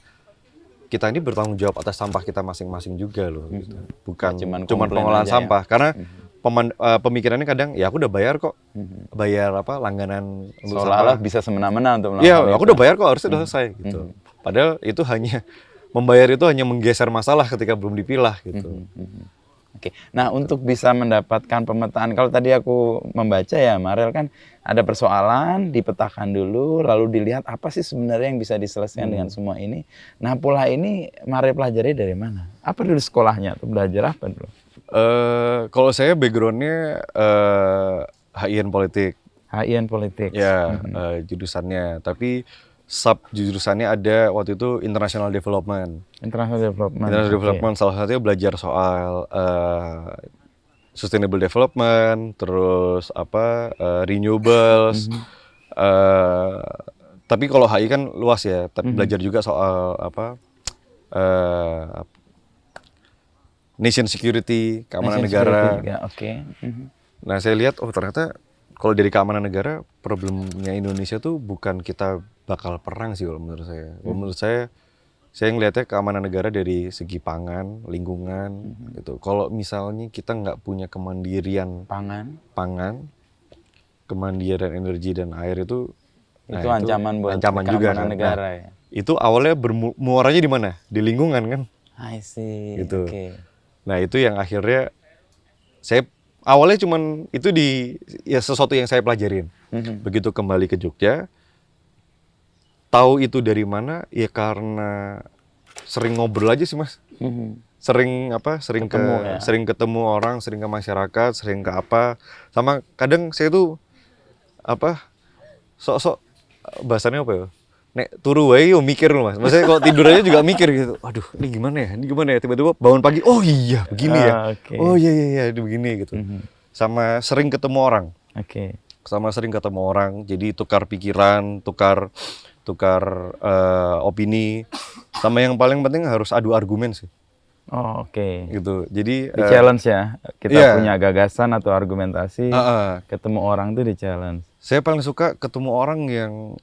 Speaker 1: kita ini bertanggung jawab atas sampah kita masing-masing juga loh. Gitu. Bukan cuma pengolahan sampah. Karena pemikirannya kadang ya aku udah bayar kok, bayar langganan untuk
Speaker 2: seolah-olah
Speaker 1: sampah.
Speaker 2: bisa semena-mena untuk melakukan
Speaker 1: Iya, aku udah bayar kok, harusnya udah selesai gitu. Padahal itu membayar itu hanya menggeser masalah ketika belum dipilah gitu.
Speaker 2: Oke. Nah, untuk bisa mendapatkan pemetaan, kalau tadi aku membaca ya, Marrel kan ada persoalan, dipetakan dulu, lalu dilihat apa sih sebenarnya yang bisa diselesaikan dengan semua ini. Nah, pola ini Marrel pelajari dari mana? Apa dulu sekolahnya atau belajar apa dulu?
Speaker 1: Kalau saya backgroundnya HIN politik.
Speaker 2: HIN politik.
Speaker 1: Ya, jurusannya. Tapi jurusannya ada waktu itu International Development.
Speaker 2: International
Speaker 1: Development salah satunya belajar soal sustainable development, terus renewables. Tapi kalau HI kan luas ya, tapi belajar juga soal nation security, keamanan negara. Nah, saya lihat ternyata kalau dari keamanan negara problemnya Indonesia tuh bukan kita bakal perang sih kalau menurut saya. Menurut saya ngelihatnya keamanan negara dari segi pangan, lingkungan gitu. Kalau misalnya kita nggak punya kemandirian pangan, kemandirian energi dan air itu
Speaker 2: ancaman buat
Speaker 1: ancaman juga kan.
Speaker 2: negara ya.
Speaker 1: Itu awalnya muaranya di mana? Di lingkungan kan?
Speaker 2: I see.
Speaker 1: Gitu. Nah, itu yang akhirnya saya awalnya cuman itu sesuatu yang saya pelajarin. Begitu kembali ke Jogja, tahu itu dari mana? Ya karena sering ngobrol aja sih, Mas. Sering ketemu orang, sering ke masyarakat, sering ke sama kadang saya tuh sok-sok bahasanya apa ya? Nek turu wae yo mikir loh, Mas. Maksudnya kalau tidur aja juga mikir gitu. Aduh, ini gimana ya? Tiba-tiba bangun pagi, oh iya, begini ya. Oh iya, begini gitu. Sama sering ketemu orang. Jadi tukar pikiran, tukar opini. Sama yang paling penting harus adu argumen sih. Gitu. Jadi
Speaker 2: di challenge ya. Kita punya gagasan atau argumentasi, ketemu orang tuh di challenge.
Speaker 1: Saya paling suka ketemu orang yang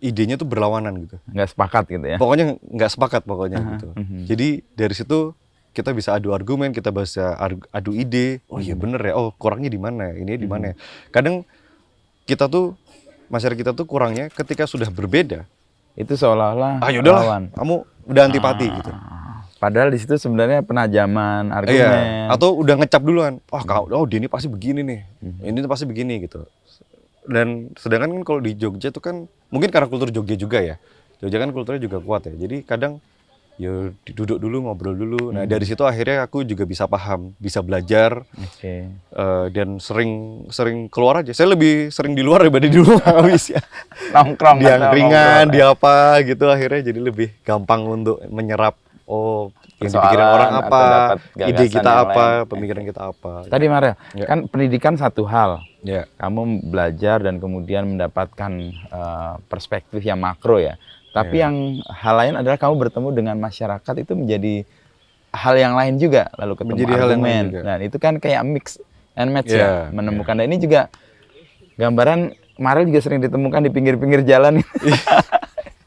Speaker 1: idenya tuh berlawanan gitu.
Speaker 2: Nggak sepakat gitu ya.
Speaker 1: Pokoknya nggak sepakat gitu. Jadi dari situ kita bisa adu argumen, kita bisa adu ide. Oh iya bener ya. Oh kurangnya di mana? Ini di mana? Kadang masyarakat kita tuh kurangnya ketika sudah berbeda.
Speaker 2: Itu seolah-olah
Speaker 1: lawan. Kamu udah antipati gitu.
Speaker 2: Padahal di situ sebenarnya penajaman argumen.
Speaker 1: Iya. Atau udah ngecap duluan. Dia ini pasti begini nih. Ini pasti begini gitu. Dan sedangkan kan kalau di Jogja itu kan mungkin karena kultur Jogja juga ya. Jogja kan kulturnya juga kuat ya. Jadi kadang ya duduk dulu, ngobrol dulu. Nah dari situ akhirnya aku juga bisa paham, bisa belajar. Dan sering keluar aja. Saya lebih sering di luar daripada di rumah habis ya.
Speaker 2: Nongkrong
Speaker 1: di Angkringan, di gitu akhirnya jadi lebih gampang untuk menyerap oh yang
Speaker 2: Persoalan
Speaker 1: dipikirin orang
Speaker 2: atau
Speaker 1: apa,
Speaker 2: dapat
Speaker 1: ide
Speaker 2: gagasan
Speaker 1: kita
Speaker 2: yang
Speaker 1: apa,
Speaker 2: lain.
Speaker 1: pemikiran kita apa.
Speaker 2: Tadi Marrel,
Speaker 1: Ya.
Speaker 2: kan pendidikan satu hal.
Speaker 1: Ya.
Speaker 2: Kamu belajar dan kemudian mendapatkan perspektif yang makro ya. Tapi yang hal lain adalah kamu bertemu dengan masyarakat, itu menjadi hal yang lain juga. Lalu ketemu
Speaker 1: Menjadi hal yang lain
Speaker 2: argumen.
Speaker 1: juga.
Speaker 2: Nah itu kan kayak mix and match ya.
Speaker 1: Ya,
Speaker 2: Menemukan. Dan ini juga gambaran Marrel juga sering ditemukan di pinggir-pinggir jalan.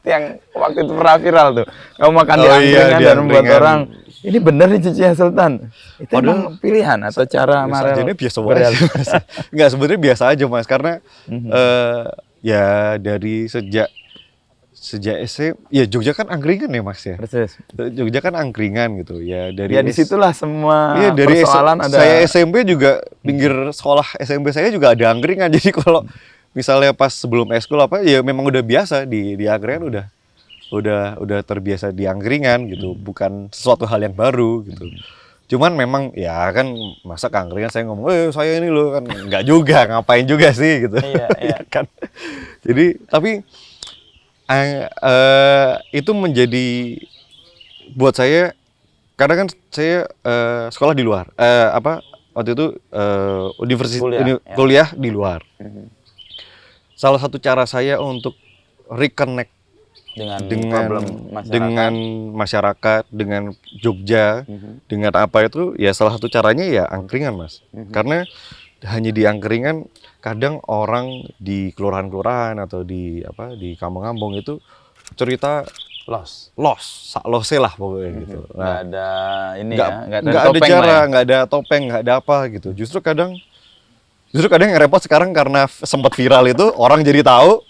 Speaker 2: Yang waktu itu pernah viral tuh. Kamu makan di angkringan dan membuat orang, ini bener nih cucunya Sultan. Itu emang pilihan atau cara Marrel?
Speaker 1: Sajanya biasa aja, Mas. Enggak, sebenarnya biasa aja, Mas, karena ya dari sejak SMP, ya Jogja kan angkringan ya, Mas ya.
Speaker 2: Persis.
Speaker 1: Jogja kan angkringan gitu. Ya dari
Speaker 2: Ya disitulah semua
Speaker 1: iya, dari
Speaker 2: persoalan ada.
Speaker 1: Saya SMP juga pinggir sekolah SMP saya juga ada angkringan. Jadi kalau misalnya pas sebelum eskul apa, ya memang udah biasa di angkringan, udah terbiasa di angkringan gitu. Bukan sesuatu hal yang baru gitu. Cuman memang ya kan masa ke angkringan saya ngomong, saya ini loh, kan nggak juga, ngapain juga sih gitu.
Speaker 2: Iya.
Speaker 1: Kan. Jadi tapi itu menjadi buat saya, karena kan saya sekolah di luar, waktu itu kuliah di luar. Salah satu cara saya untuk reconnect dengan masyarakat, dengan Jogja, dengan apa itu, ya salah satu caranya ya angkringan, Mas. Karena hanya di angkringan, kadang orang di kelurahan-kelurahan atau di kampung-kampung itu cerita lose lah pokoknya gitu.
Speaker 2: Nggak ada ini
Speaker 1: nggak ada cara, nggak ada topeng, nggak ada apa gitu. Justru kadang yang repot sekarang karena sempat viral itu, orang jadi tahu,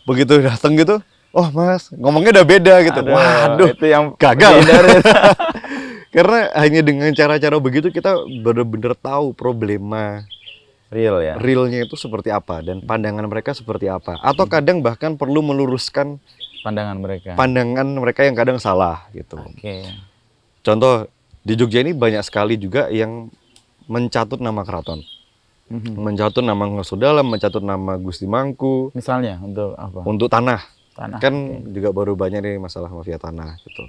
Speaker 1: begitu datang gitu, oh Mas, ngomongnya udah beda gitu. Waduh,
Speaker 2: itu yang
Speaker 1: gagal. Karena hanya dengan cara-cara begitu kita benar-benar tahu problema realnya itu seperti apa dan pandangan mereka seperti apa. Atau kadang bahkan perlu meluruskan pandangan mereka yang kadang salah gitu. Contoh di Jogja ini banyak sekali juga yang mencatut nama keraton. Mencatut nama Gustilantika, mencatut nama Gusti Mangku.
Speaker 2: Misalnya untuk apa?
Speaker 1: Untuk tanah. Kan juga baru banyak nih masalah mafia tanah gitu.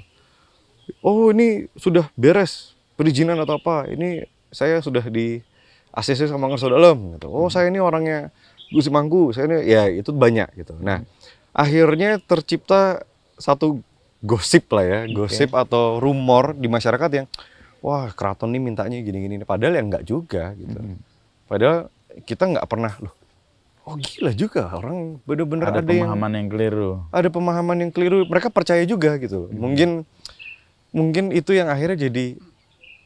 Speaker 1: Oh ini sudah beres perizinan atau apa? Ini saya sudah di ACC sama Gustilantika gitu. Oh saya ini orangnya Gusti Mangku. Saya ini ya itu banyak gitu. Nah akhirnya tercipta satu gosip lah ya, gosip atau rumor di masyarakat yang wah keraton ini mintanya gini-gini. Padahal ya enggak juga gitu. Padahal kita nggak pernah loh. Oh gila juga, orang bener-bener ada
Speaker 2: pemahaman yang keliru.
Speaker 1: Ada pemahaman yang keliru, mereka percaya juga gitu. Mungkin itu yang akhirnya jadi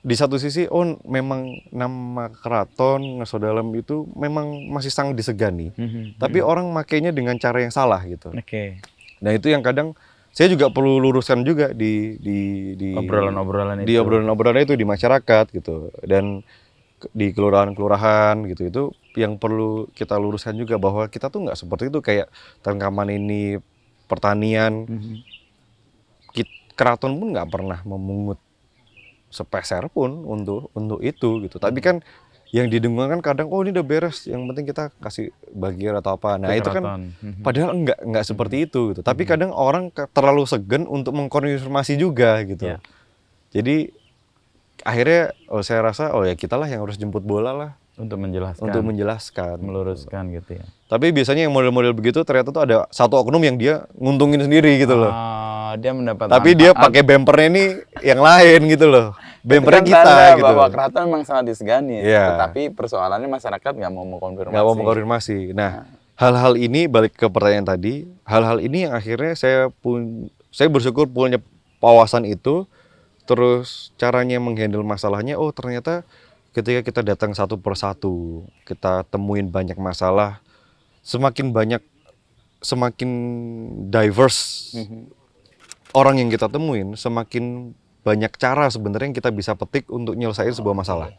Speaker 1: di satu sisi, oh memang nama keraton Gustilantika itu memang masih sangat disegani. Tapi orang makainya dengan cara yang salah gitu. Nah itu yang kadang saya juga perlu luruskan juga di obrolan-obrolan itu di masyarakat gitu. Dan di kelurahan-kelurahan gitu, itu yang perlu kita luruskan juga bahwa kita tuh nggak seperti itu. Kayak tangkaman ini pertanian, keraton pun nggak pernah memungut sepeser pun untuk itu gitu. Tapi kan yang didengungkan kadang oh ini udah beres, yang penting kita kasih bagian atau apa. Nah itu kan padahal nggak seperti itu gitu. Tapi kadang orang terlalu segan untuk mengkonfirmasi juga gitu. Jadi akhirnya saya rasa ya kita lah yang harus jemput bola lah untuk menjelaskan,
Speaker 2: meluruskan gitu ya.
Speaker 1: Tapi biasanya yang model-model begitu ternyata tuh ada satu oknum yang dia nguntungin sendiri gitu loh.
Speaker 2: Dia mendapat
Speaker 1: tapi dia pakai bempernya ini yang lain gitu loh. Bempernya
Speaker 2: kan
Speaker 1: kita gitu.
Speaker 2: Bahwa keraton memang sangat disegani
Speaker 1: ya.
Speaker 2: Tetapi persoalannya masyarakat nggak mau
Speaker 1: mengkonfirmasi. Nah, hal-hal ini balik ke pertanyaan tadi, hal-hal ini yang akhirnya saya bersyukur punya wawasan itu. Terus caranya menghandle masalahnya, oh ternyata ketika kita datang satu persatu, kita temuin banyak masalah, semakin diverse orang yang kita temuin, semakin banyak cara sebenarnya yang kita bisa petik untuk nyelesain sebuah masalah.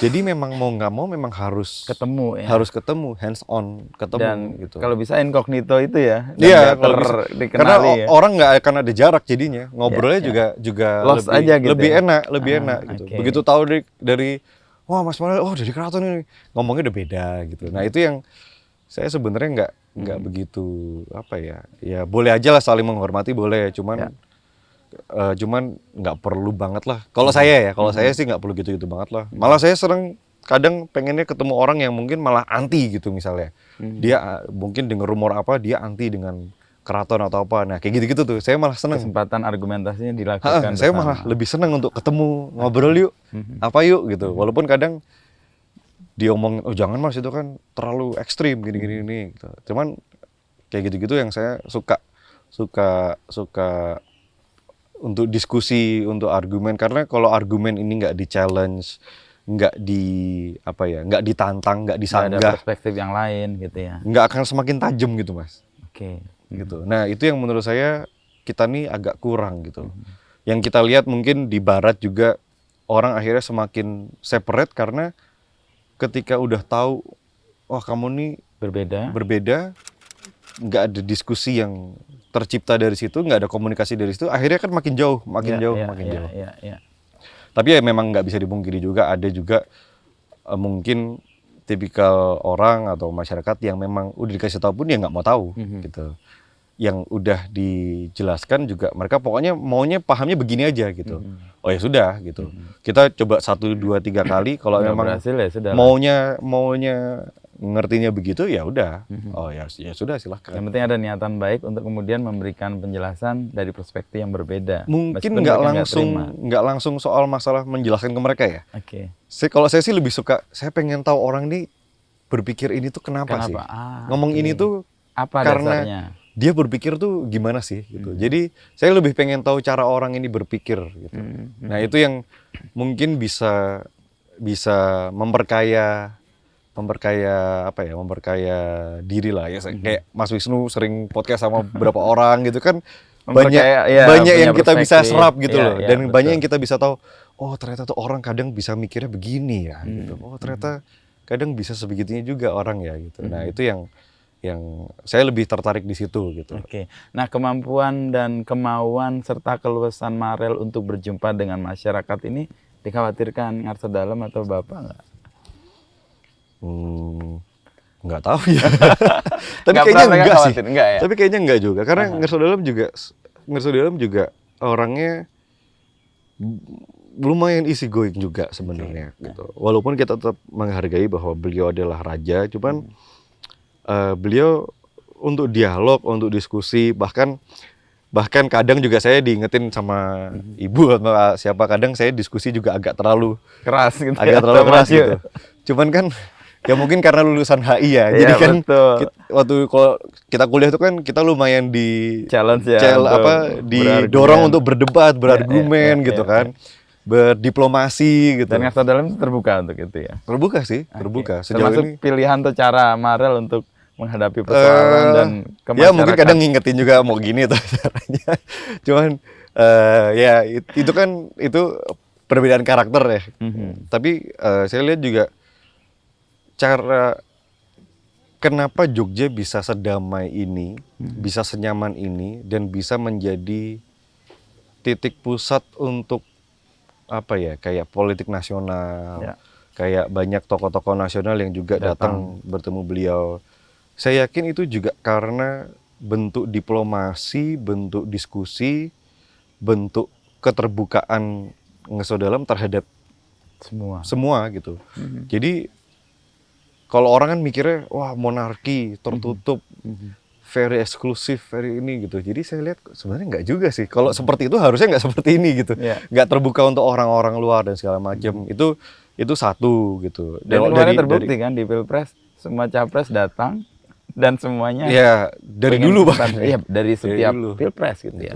Speaker 1: Jadi memang mau nggak mau memang harus ketemu, hands on, ketemu. Dan gitu.
Speaker 2: Kalau bisa incognito itu ya.
Speaker 1: Iya, karena orang nggak akan ada jarak jadinya. Ngobrolnya juga lebih enak gitu. Begitu tahu dari wah Mas Marrel, oh dari keraton ini ngomongnya udah beda gitu. Nah itu yang saya sebenarnya nggak begitu apa ya. Ya boleh aja lah saling menghormati boleh, cuman cuman nggak perlu banget lah. Kalau saya sih nggak perlu gitu-gitu banget lah. Malah saya sering kadang pengennya ketemu orang yang mungkin malah anti gitu misalnya. Dia mungkin dengar rumor apa, dia anti dengan keraton atau apa. Nah kayak gitu-gitu tuh, saya malah seneng.
Speaker 2: Kesempatan argumentasinya dilakukan
Speaker 1: Saya
Speaker 2: bersama.
Speaker 1: malah lebih seneng untuk ketemu, ngobrol yuk, apa yuk gitu. Walaupun kadang dia omong, oh jangan mas itu kan terlalu ekstrim gini-gini gitu. Cuman kayak gitu-gitu yang saya suka untuk diskusi, untuk argumen, karena kalau argumen ini nggak di-challenge, nggak ditantang, nggak
Speaker 2: Nggak
Speaker 1: disanggah,
Speaker 2: ada perspektif yang lain gitu ya.
Speaker 1: nggak akan semakin tajam gitu mas.
Speaker 2: Oke.
Speaker 1: Gitu. Nah itu yang menurut saya kita nih agak kurang gitu. Yang kita lihat mungkin di barat juga orang akhirnya semakin separate karena ketika udah tahu, wah kamu nih berbeda, nggak ada diskusi yang tercipta dari situ, nggak ada komunikasi dari situ, akhirnya kan makin jauh.
Speaker 2: Iya.
Speaker 1: Tapi ya memang nggak bisa dipungkiri juga, ada juga mungkin tipikal orang atau masyarakat yang memang udah dikasih tahu pun dia nggak mau tahu gitu. Yang udah dijelaskan juga mereka pokoknya maunya pahamnya begini aja gitu. Oh ya sudah gitu. Kita coba 1, 2, 3 kali, kalau
Speaker 2: Nggak
Speaker 1: memang
Speaker 2: berhasil, ya sudah.
Speaker 1: maunya ngertinya begitu ya udah. Oh ya sudah silahkan.
Speaker 2: Yang penting ada niatan baik untuk kemudian memberikan penjelasan dari perspektif yang berbeda.
Speaker 1: Mungkin
Speaker 2: Meskipun
Speaker 1: nggak
Speaker 2: mereka terima.
Speaker 1: langsung soal masalah menjelaskan ke mereka ya.
Speaker 2: Oke.
Speaker 1: Kalau saya sih lebih suka, saya pengen tahu orang ini berpikir ini tuh kenapa sih? Ngomong ini tuh
Speaker 2: apa
Speaker 1: karena
Speaker 2: dasarnya?
Speaker 1: dia berpikir tuh gimana sih gitu. Jadi saya lebih pengen tahu cara orang ini berpikir gitu. Nah itu yang mungkin bisa memperkaya diri lah ya. Kayak Mas Wisnu sering podcast sama beberapa orang gitu kan, banyak yang kita bisa serap gitu loh. Dan
Speaker 2: betul.
Speaker 1: banyak yang kita bisa tahu, oh ternyata tuh orang kadang bisa mikirnya begini ya gitu. Oh ternyata kadang bisa sebegitunya juga orang ya gitu. Nah itu yang saya lebih tertarik di situ gitu.
Speaker 2: Oke. Nah, kemampuan dan kemauan serta keluasan Marrel untuk berjumpa dengan masyarakat ini dikhawatirkan ngarsa dalam atau Bapak nggak?
Speaker 1: Nggak tahu ya. Tapi
Speaker 2: Nggak
Speaker 1: kayaknya
Speaker 2: pernah
Speaker 1: enggak sih.
Speaker 2: khawatir, enggak ya?
Speaker 1: Tapi kayaknya enggak juga. Karena ngarsa dalam juga orangnya lumayan easy going juga sebenarnya gitu. Walaupun kita tetap menghargai bahwa beliau adalah raja, cuman beliau untuk dialog, untuk diskusi, bahkan kadang juga saya diingetin sama ibu atau siapa, kadang saya diskusi juga agak terlalu
Speaker 2: Keras gitu.
Speaker 1: terlalu keras gitu. Cuman kan ya mungkin karena lulusan HI ya. Jadi kan waktu kalau kita kuliah itu kan kita lumayan
Speaker 2: challenge ya.
Speaker 1: Didorong untuk berdebat, berargumen gitu kan. Berdiplomasi gitu.
Speaker 2: Dan ngarsa dalam terbuka untuk itu ya.
Speaker 1: Terbuka sih, terbuka. Sejauh
Speaker 2: Termasuk
Speaker 1: ini
Speaker 2: pilihan atau cara Marrel untuk menghadapi persoalan dan ke masyarakat.
Speaker 1: Ya mungkin kadang ngingetin juga mau gini tuh caranya. Cuman ya itu perbedaan karakter ya. Tapi saya lihat juga cara kenapa Jogja bisa sedamai ini, bisa senyaman ini, dan bisa menjadi titik pusat untuk apa ya, kayak politik nasional, kayak banyak tokoh-tokoh nasional yang juga datang bertemu beliau. Saya yakin itu juga karena bentuk diplomasi, bentuk diskusi, bentuk keterbukaan ngarsa dalam terhadap semua gitu. Jadi kalau orang kan mikirnya wah monarki tertutup, very eksklusif, very ini gitu. Jadi saya lihat sebenarnya nggak juga sih. Kalau seperti itu harusnya nggak seperti ini gitu. Nggak terbuka untuk orang-orang luar dan segala macam. Itu satu gitu.
Speaker 2: Dan kemarin terbukti kan di Pilpres semua capres datang dan semuanya.
Speaker 1: Ya dari dulu bahkan.
Speaker 2: Iya dari setiap Pilpres gitu ya.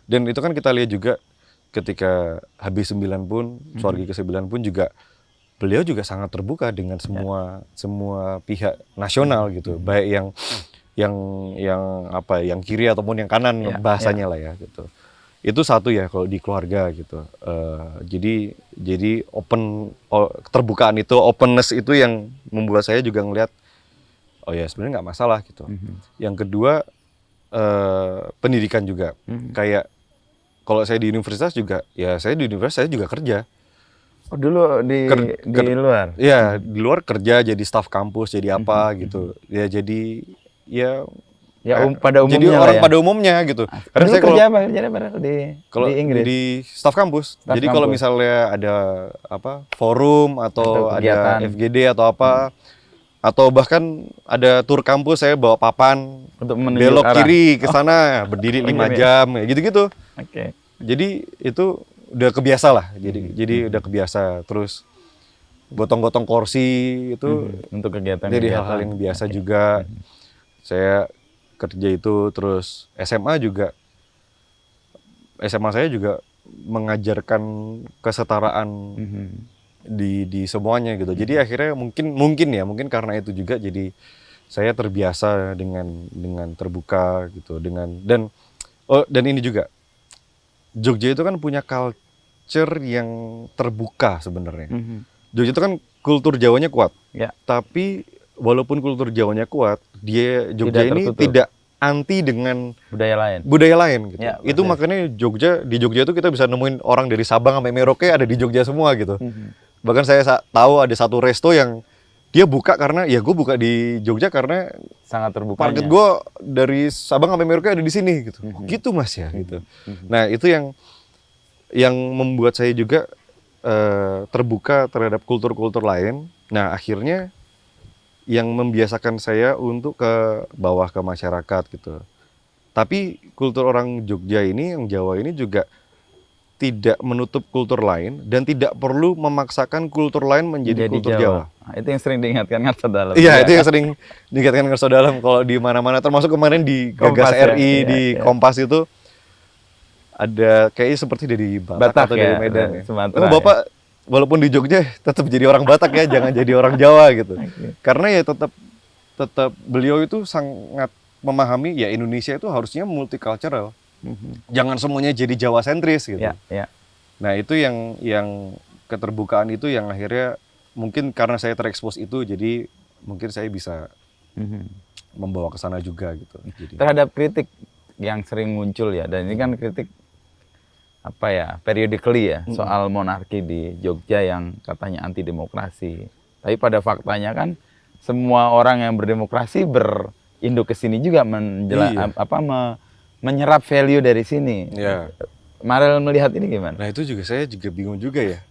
Speaker 1: Dan itu kan kita lihat juga ketika habis 9 pun, Suargi ke-9 pun juga beliau juga sangat terbuka dengan semua pihak nasional gitu. Baik yang kiri ataupun yang kanan bahasanya lah ya gitu. Itu satu ya kalau di keluarga gitu. Jadi keterbukaan itu, openness itu yang membuat saya juga ngelihat oh ya sebenarnya nggak masalah gitu. Yang kedua pendidikan juga. Kayak kalau saya di universitas juga, ya saya di universitas saya juga kerja.
Speaker 2: Oh dulu di luar?
Speaker 1: Ya di luar kerja jadi staf kampus, jadi apa gitu. Ya jadi ya
Speaker 2: Ya pada umumnya
Speaker 1: jadi
Speaker 2: lah
Speaker 1: orang
Speaker 2: ya.
Speaker 1: pada umumnya gitu. Karena
Speaker 2: Dulu
Speaker 1: saya
Speaker 2: kerja apa? Kerjanya
Speaker 1: kalau
Speaker 2: di Inggris?
Speaker 1: di staf kampus.
Speaker 2: Staf
Speaker 1: Jadi kalau
Speaker 2: kampus.
Speaker 1: misalnya ada apa forum atau
Speaker 2: kegiatan.
Speaker 1: ada FGD atau apa, atau bahkan ada tur kampus, saya bawa papan
Speaker 2: Untuk menunjuk
Speaker 1: belok
Speaker 2: arah.
Speaker 1: kiri ke sana, berdiri 5
Speaker 2: gitu ya?
Speaker 1: jam, ya gitu-gitu.
Speaker 2: Oke.
Speaker 1: Jadi itu udah kebiasa lah. Jadi udah kebiasa. Terus gotong-gotong kursi itu
Speaker 2: Untuk kegiatan.
Speaker 1: jadi hal-hal yang biasa juga. Saya kerja itu, terus SMA saya juga mengajarkan kesetaraan di semuanya gitu. Jadi akhirnya mungkin karena itu juga jadi saya terbiasa dengan terbuka gitu, dan ini juga Jogja itu kan punya culture yang terbuka sebenarnya. Jogja itu kan kultur Jawanya kuat.
Speaker 2: Ya.
Speaker 1: Tapi walaupun kultur Jawanya kuat, Jogja ini tidak anti dengan budaya lain gitu.
Speaker 2: Ya,
Speaker 1: itu makanya di Jogja itu kita bisa nemuin orang dari Sabang sampai Merauke ada di Jogja semua gitu. Bahkan saya tahu ada satu resto yang dia buka karena ya gue buka di Jogja karena
Speaker 2: sangat terbuka.
Speaker 1: Market gue dari Sabang sampai Merauke ada di sini gitu. Gitu Mas ya gitu. Nah, itu yang membuat saya juga terbuka terhadap kultur-kultur lain. Nah, akhirnya yang membiasakan saya untuk ke bawah ke masyarakat gitu. Tapi kultur orang Jogja ini, yang Jawa ini juga tidak menutup kultur lain dan tidak perlu memaksakan kultur lain menjadi kultur Jawa.
Speaker 2: Nah, itu yang sering diingatkan Ngarso Dalam.
Speaker 1: Iya, itu yang sering diingatkan Ngarso Dalam kalau di mana-mana, termasuk kemarin di Gagas
Speaker 2: Kompas,
Speaker 1: RI
Speaker 2: ya?
Speaker 1: di Kompas itu ada kayaknya seperti dari Batak atau dari Medan ya.
Speaker 2: Sumatera,
Speaker 1: Bapak walaupun di Jogja tetap jadi orang Batak ya, jangan jadi orang Jawa gitu. Karena ya tetap beliau itu sangat memahami ya Indonesia itu harusnya multicultural. Jangan semuanya jadi Jawa sentris gitu.
Speaker 2: Ya.
Speaker 1: Nah, itu yang keterbukaan itu yang akhirnya mungkin karena saya terekspos itu, jadi mungkin saya bisa membawa ke sana juga gitu. Jadi,
Speaker 2: terhadap kritik yang sering muncul ya, dan ini kan kritik periodically ya, soal monarki di Jogja yang katanya anti demokrasi. Tapi pada faktanya kan semua orang yang berdemokrasi berinduk ke sini juga menyerap value dari sini.
Speaker 1: ya.
Speaker 2: Marrel melihat ini gimana?
Speaker 1: Nah, itu juga saya juga bingung juga ya.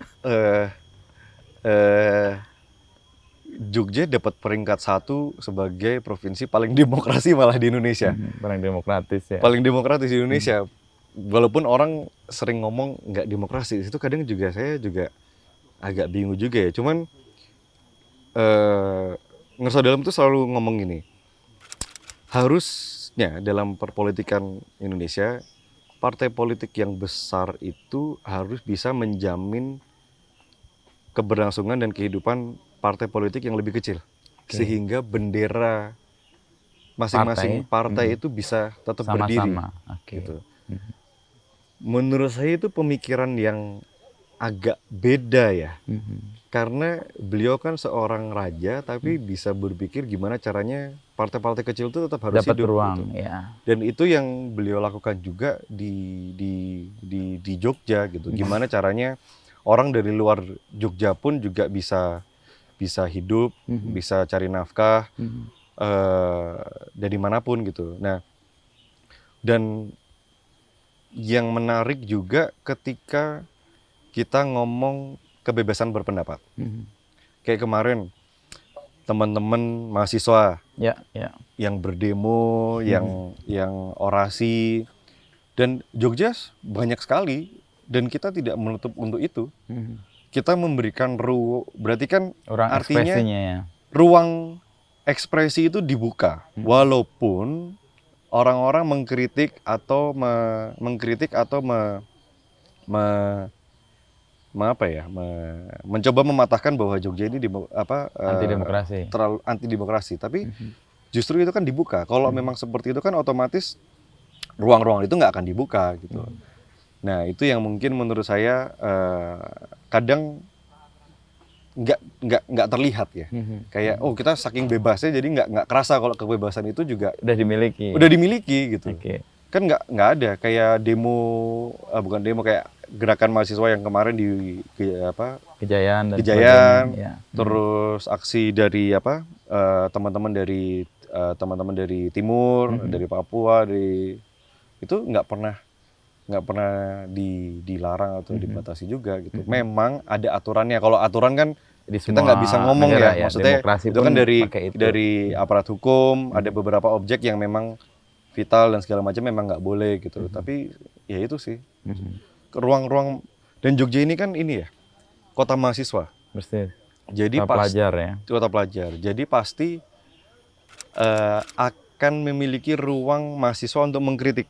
Speaker 1: Jogja dapat peringkat 1 sebagai provinsi paling demokrasi malah di Indonesia.
Speaker 2: Paling demokratis ya.
Speaker 1: Paling demokratis di Indonesia. Walaupun orang sering ngomong nggak demokrasi, itu kadang juga saya juga agak bingung juga ya. Cuman Ngarso Dalam itu selalu ngomong gini, harusnya dalam perpolitikan Indonesia, partai politik yang besar itu harus bisa menjamin keberlangsungan dan kehidupan partai politik yang lebih kecil. Sehingga bendera masing-masing partai itu bisa tetap berdiri. Gitu. Menurut saya itu pemikiran yang agak beda ya. Karena beliau kan seorang raja, tapi bisa berpikir gimana caranya partai-partai kecil itu tetap harus
Speaker 2: dapat
Speaker 1: hidup
Speaker 2: ruang,
Speaker 1: gitu.
Speaker 2: ya.
Speaker 1: Dan itu yang beliau lakukan juga di Jogja gitu. Gimana caranya orang dari luar Jogja pun juga bisa hidup, bisa cari nafkah dari manapun gitu. Nah, dan yang menarik juga ketika kita ngomong kebebasan berpendapat. Kayak kemarin teman-teman mahasiswa yang berdemo, yang orasi, dan Jogja banyak sekali, dan kita tidak menutup untuk itu. Kita memberikan berarti kan artinya ruang ekspresi itu dibuka, walaupun orang-orang mengkritik atau mencoba mematahkan bahwa Jogja ini
Speaker 2: anti demokrasi,
Speaker 1: terlalu anti demokrasi, tapi justru itu kan dibuka. Kalau memang seperti itu kan otomatis ruang-ruang itu nggak akan dibuka gitu. Nah, itu yang mungkin menurut saya kadang nggak terlihat ya. Kayak kita saking bebasnya jadi nggak kerasa kalau kebebasan itu juga udah dimiliki gitu. Kan nggak ada kayak demo, bukan demo, kayak gerakan mahasiswa yang kemarin di Kejayaan, terus aksi dari teman-teman dari teman-teman dari timur, dari Papua, itu nggak pernah dilarang atau dibatasi juga gitu. Memang ada aturannya. Kalau aturan kan
Speaker 2: Di
Speaker 1: kita nggak bisa ngomong
Speaker 2: negara
Speaker 1: ya. Maksudnya
Speaker 2: demokrasi
Speaker 1: itu kan
Speaker 2: pun pakai itu.
Speaker 1: dari aparat hukum, ada beberapa objek yang memang vital dan segala macam memang nggak boleh gitu. Tapi ya itu sih. Ruang-ruang, dan Jogja ini kan ini ya, kota mahasiswa.
Speaker 2: Bersih.
Speaker 1: Jadi
Speaker 2: Kota pelajar ya.
Speaker 1: Kota pelajar. Jadi pasti akan memiliki ruang mahasiswa untuk mengkritik.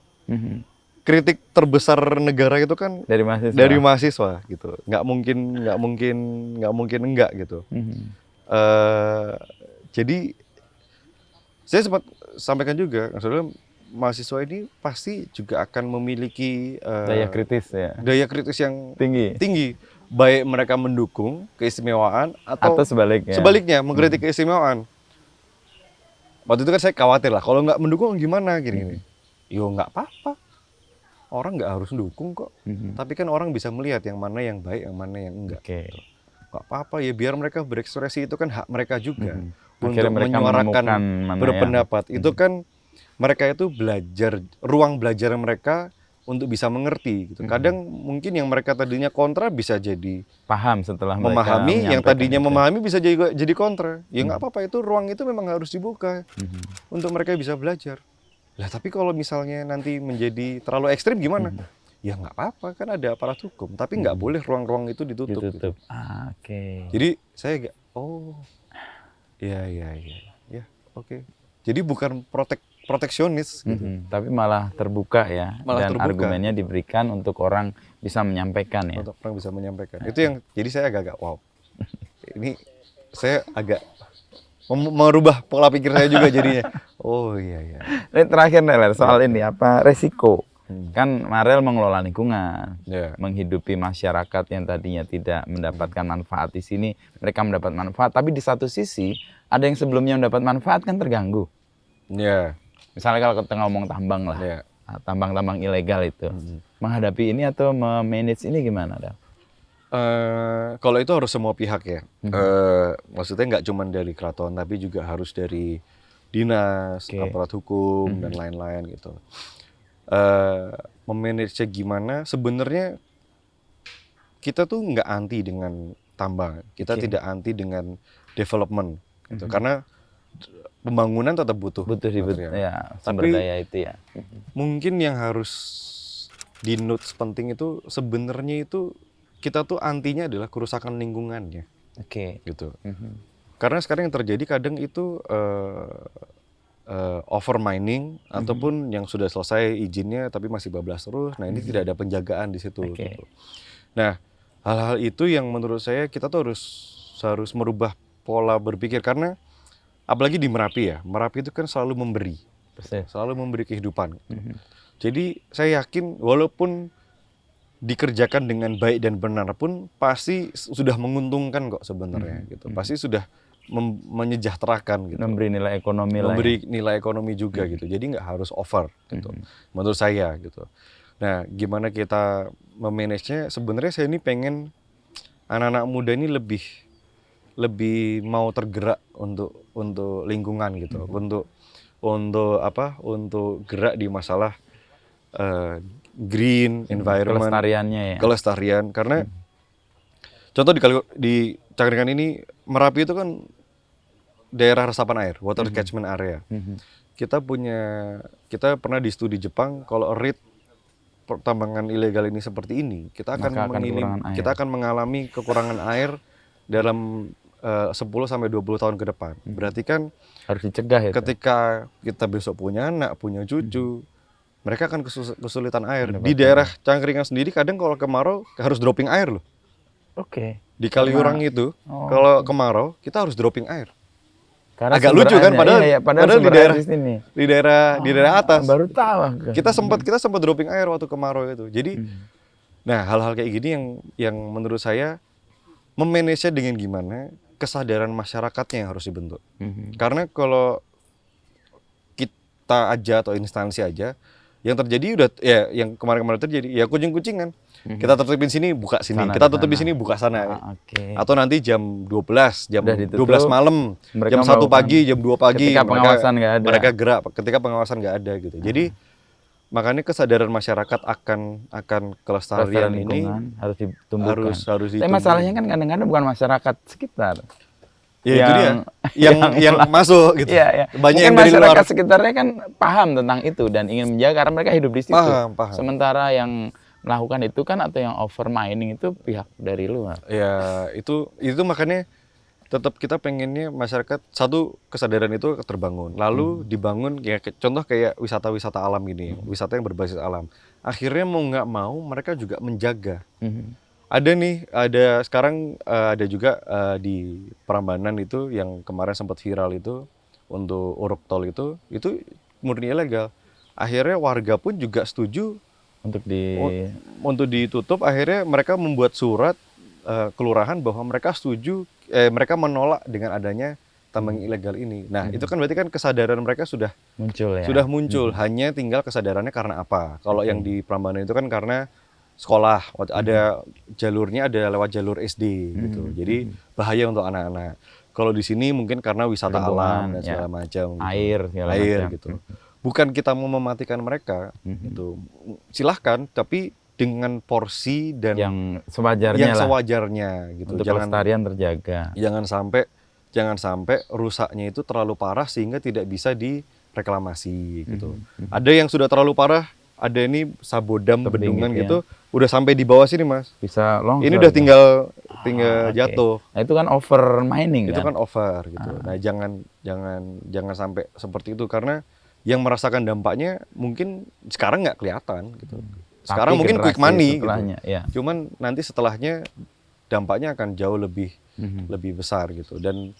Speaker 1: Kritik terbesar negara itu kan dari mahasiswa gitu. Nggak mungkin enggak gitu. Jadi saya sempat sampaikan juga, maksudnya mahasiswa ini pasti juga akan memiliki
Speaker 2: daya kritis ya.
Speaker 1: Daya kritis yang
Speaker 2: tinggi.
Speaker 1: Baik mereka mendukung keistimewaan atau sebaliknya mengkritik keistimewaan. Waktu itu kan saya khawatir lah, kalau nggak mendukung gimana gini. Yo nggak apa-apa. Orang nggak harus dukung kok, tapi kan orang bisa melihat yang mana yang baik, yang mana yang enggak. Nggak apa-apa ya, biar mereka berekspresi, itu kan hak mereka juga untuk menyuarakan berpendapat. Itu kan mereka itu belajar, ruang belajar mereka untuk bisa mengerti. Gitu. Kadang mungkin yang mereka tadinya kontra bisa jadi
Speaker 2: paham setelah
Speaker 1: memahami, yang tadinya memahami bisa jadi kontra. Ya nggak apa-apa, itu ruang itu memang harus dibuka untuk mereka bisa belajar. Lah tapi kalau misalnya nanti menjadi terlalu ekstrim gimana? Ya nggak apa-apa, kan ada aparat hukum. Tapi nggak boleh ruang-ruang itu ditutup. Gitu. Jadi saya ya oke. Jadi bukan proteksionis, gitu.
Speaker 2: Tapi malah terbuka ya. Dan argumennya diberikan untuk orang bisa menyampaikan ya.
Speaker 1: Untuk orang bisa menyampaikan. Itu yang jadi saya agak wow. Ini saya agak merubah pola pikir saya juga jadinya. Oh iya.
Speaker 2: Ini terakhir Ner, soal ini apa resiko? Kan Marrel mengelola lingkungan, menghidupi masyarakat yang tadinya tidak mendapatkan manfaat di sini, mereka mendapat manfaat. Tapi di satu sisi ada yang sebelumnya mendapat manfaat kan terganggu. Misalnya kalau kita ngomong tambang lah, tambang-tambang ilegal itu, menghadapi ini atau memanage ini gimana, Dal?
Speaker 1: Kalau itu harus semua pihak ya. Maksudnya nggak cuma dari keraton, tapi juga harus dari dinas, aparat hukum dan lain-lain gitu. Memanage-nya gimana? Sebenarnya kita tuh nggak anti dengan tambang, kita tidak anti dengan development, gitu. Karena pembangunan tetap butuh
Speaker 2: sumber daya itu ya.
Speaker 1: Mungkin yang harus di notes penting itu sebenarnya itu kita tuh antinya adalah kerusakan lingkungannya. Gitu. Karena sekarang yang terjadi kadang itu over mining ataupun yang sudah selesai izinnya tapi masih bablas terus. Nah, ini tidak ada penjagaan di situ. Gitu. Nah, hal-hal itu yang menurut saya kita tuh harus merubah pola berpikir, karena apalagi di Merapi ya. Merapi itu kan selalu memberi. Selalu memberi kehidupan. Jadi saya yakin walaupun dikerjakan dengan baik dan benar pun pasti sudah menguntungkan kok sebenarnya gitu. Pasti sudah menyejahterakan gitu.
Speaker 2: Memberi nilai ekonomi
Speaker 1: juga gitu. Jadi nggak harus over gitu. Menurut saya gitu. Nah, gimana kita memanage-nya? Sebenarnya saya ini pengen anak-anak muda ini lebih mau tergerak untuk lingkungan gitu. Untuk gerak di masalah green, environment, kelestarian. Karena contoh di Angkringan ini, Merapi itu kan daerah resapan air, water catchment area. Kita pernah di studi Jepang, kalau rate pertambangan ilegal ini seperti ini, kita akan mengalami kekurangan air dalam 10-20 tahun ke depan. Berarti kan
Speaker 2: harus dicegah ya.
Speaker 1: Ketika kita besok punya anak, punya cucu, mereka akan kesulitan air. Di daerah Angkringan sendiri kadang kalau kemarau harus dropping air loh. Di Kaliurang itu, kalau kemarau kita harus dropping air.
Speaker 2: Karena
Speaker 1: agak lucu kan, padahal di daerah atas.
Speaker 2: Baru tahu.
Speaker 1: Kita sempat dropping air waktu kemarau itu. Jadi, nah hal-hal kayak gini yang menurut saya memanage-nya dengan gimana, kesadaran masyarakatnya yang harus dibentuk. Karena kalau kita aja atau instansi aja, yang terjadi yang kemarin-kemarin terjadi ya kucing-kucingan. Kita tutupin sini, buka sini.
Speaker 2: Sana
Speaker 1: Kita
Speaker 2: ke
Speaker 1: tutupin
Speaker 2: sana.
Speaker 1: sini, buka sana.
Speaker 2: Oke.
Speaker 1: Atau nanti jam 12, jam
Speaker 2: Udah
Speaker 1: 12
Speaker 2: ditutup,
Speaker 1: malam,
Speaker 2: mereka
Speaker 1: jam 1
Speaker 2: melakukan
Speaker 1: pagi, jam 2 pagi.
Speaker 2: ketika pengawasan nggak ada.
Speaker 1: Mereka gerak ketika pengawasan nggak ada gitu. Jadi makanya kesadaran masyarakat akan kelestarian ini
Speaker 2: lingkungan harus ditumbuhkan.
Speaker 1: harus
Speaker 2: Tapi masalahnya kan kadang-kadang bukan masyarakat sekitar.
Speaker 1: ya itu dia yang masuk gitu.
Speaker 2: Iya, iya.
Speaker 1: Banyak
Speaker 2: Mungkin
Speaker 1: yang dari luar.
Speaker 2: masyarakat sekitarnya kan paham tentang itu dan ingin menjaga karena mereka hidup di situ.
Speaker 1: Paham.
Speaker 2: Sementara yang melakukan itu kan atau yang over mining itu pihak dari luar.
Speaker 1: Ya itu makanya tetap kita pengennya masyarakat satu kesadaran itu terbangun, lalu dibangun ya contoh kayak wisata-wisata alam gini, wisata yang berbasis alam. Akhirnya mau nggak mau mereka juga menjaga. Ada sekarang ada juga di Prambanan itu yang kemarin sempat viral itu untuk uruk tol itu murni ilegal. Akhirnya warga pun juga setuju untuk ditutup. Akhirnya mereka membuat surat kelurahan bahwa mereka setuju, mereka menolak dengan adanya tambang ilegal ini. Nah, itu kan berarti kan kesadaran mereka sudah
Speaker 2: muncul ya.
Speaker 1: Sudah muncul, hanya tinggal kesadarannya karena apa. Kalau yang di Prambanan itu kan karena sekolah, ada jalurnya ada lewat jalur SD gitu. Jadi bahaya untuk anak-anak. Kalau di sini mungkin karena wisata alam dan segala macam.
Speaker 2: Air
Speaker 1: gitu. Bukan kita mau mematikan mereka gitu. Silahkan, tapi dengan porsi dan
Speaker 2: yang sewajarnya
Speaker 1: gitu.
Speaker 2: Untuk kelestarian terjaga.
Speaker 1: Jangan sampai rusaknya itu terlalu parah sehingga tidak bisa direklamasi gitu. Ada yang sudah terlalu parah, ada ini sabodam bendungan gitu, udah sampai di bawah sini Mas.
Speaker 2: Bisa longsor.
Speaker 1: Ini udah tinggal jatuh.
Speaker 2: Nah, itu kan over mining
Speaker 1: itu kan over gitu. Nah, jangan sampai seperti itu karena yang merasakan dampaknya mungkin sekarang nggak kelihatan gitu. Sekarang mungkin quick money gitu.
Speaker 2: Ya.
Speaker 1: Cuman nanti setelahnya dampaknya akan jauh lebih besar gitu. Dan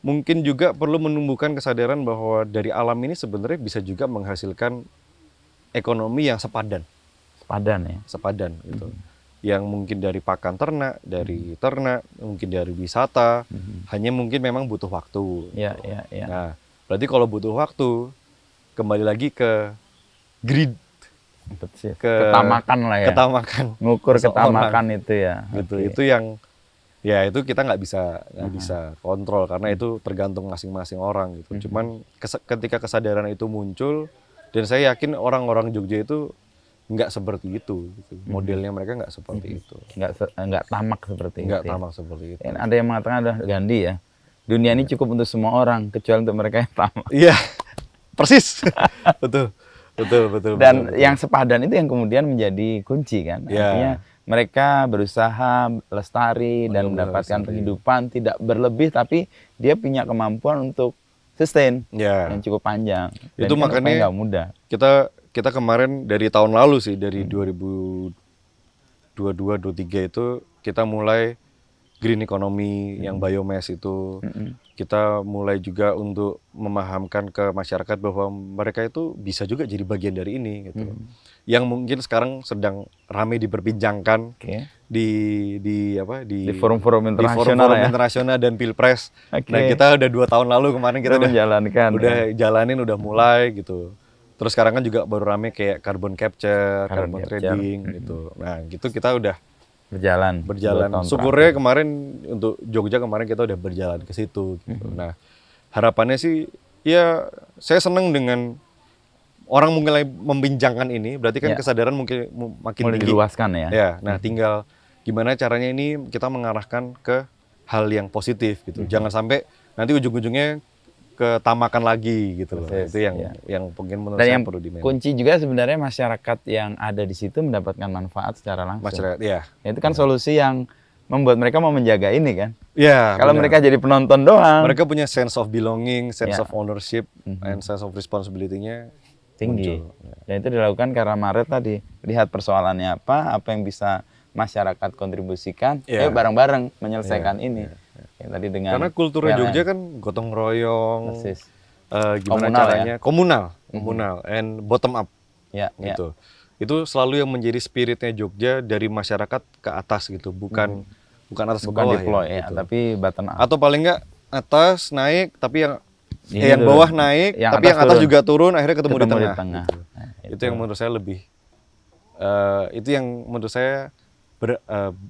Speaker 1: mungkin juga perlu menumbuhkan kesadaran bahwa dari alam ini sebenarnya bisa juga menghasilkan ekonomi yang sepadan gitu. Yang mungkin dari pakan ternak, mungkin dari wisata, hanya mungkin memang butuh waktu.
Speaker 2: Ya.
Speaker 1: Nah, berarti kalau butuh waktu, kembali lagi ke greed,
Speaker 2: ketamakan lah ya. Ngukur ketamakan itu ya.
Speaker 1: Gitu. Itu yang ya itu kita nggak bisa kontrol karena itu tergantung masing-masing orang gitu. Cuman ketika kesadaran itu muncul, dan saya yakin orang-orang Jogja itu nggak seperti itu gitu. Modelnya mereka nggak seperti itu.
Speaker 2: Nggak tamak seperti itu.
Speaker 1: Nggak tamak seperti itu.
Speaker 2: Ada yang mengatakan adalah Gandhi ya. Dunia ini cukup untuk semua orang kecuali untuk mereka yang tamak.
Speaker 1: Iya. Persis. Betul.
Speaker 2: Dan yang sepadan itu yang kemudian menjadi kunci kan. Artinya mereka berusaha lestari dan mendapatkan penghidupan tidak berlebih, tapi dia punya kemampuan untuk sustain yang cukup panjang. Dan
Speaker 1: itu makanya
Speaker 2: nggak mudah.
Speaker 1: Kita kemarin dari tahun lalu sih, dari 2022-23 itu kita mulai green economy yang biomass itu. Kita mulai juga untuk memahamkan ke masyarakat bahwa mereka itu bisa juga jadi bagian dari ini gitu. Yang mungkin sekarang sedang ramai diperbincangkan di
Speaker 2: forum-forum
Speaker 1: internasional dan pilpres. Nah, kita udah 2 tahun lalu kemarin kita udah jalanin, udah mulai gitu. Terus sekarang kan juga baru ramai kayak carbon capture, carbon trading gitu. Nah, gitu kita udah berjalan. Syukurnya kemarin untuk Jogja kemarin kita udah berjalan ke situ gitu. Nah, harapannya sih ya saya senang dengan orang mulai membincangkan ini, berarti kan kesadaran mungkin makin
Speaker 2: mulai
Speaker 1: tinggi.
Speaker 2: Diluaskan ya.
Speaker 1: Nah, tinggal gimana caranya ini kita mengarahkan ke hal yang positif gitu. Jangan sampai nanti ujung-ujungnya ketamakan lagi gitu loh. Itu yang mungkin menurut saya perlu dimanage.
Speaker 2: Kunci juga sebenarnya masyarakat yang ada di situ mendapatkan manfaat secara langsung. Itu kan solusi yang membuat mereka mau menjaga ini kan. Kalau mereka jadi penonton doang.
Speaker 1: Mereka punya sense of belonging, sense of ownership, and sense of responsibility-nya
Speaker 2: tinggi. Dan itu dilakukan karena Marrel tadi lihat persoalannya apa yang bisa masyarakat kontribusikan, ayo bareng-bareng menyelesaikan ini. Tadi dengan
Speaker 1: karena kulturnya Jogja kan gotong royong, gimana caranya komunal, and bottom up, gitu. Itu selalu yang menjadi spiritnya Jogja dari masyarakat ke atas gitu, bukan atas ke bawah
Speaker 2: deploy,
Speaker 1: gitu.
Speaker 2: Tapi bottom up.
Speaker 1: Atau paling nggak atas naik, tapi yang bawah naik, tapi yang atas juga turun, akhirnya ketemu di tengah. Gitu. Itu yang menurut saya lebih, itu yang menurut saya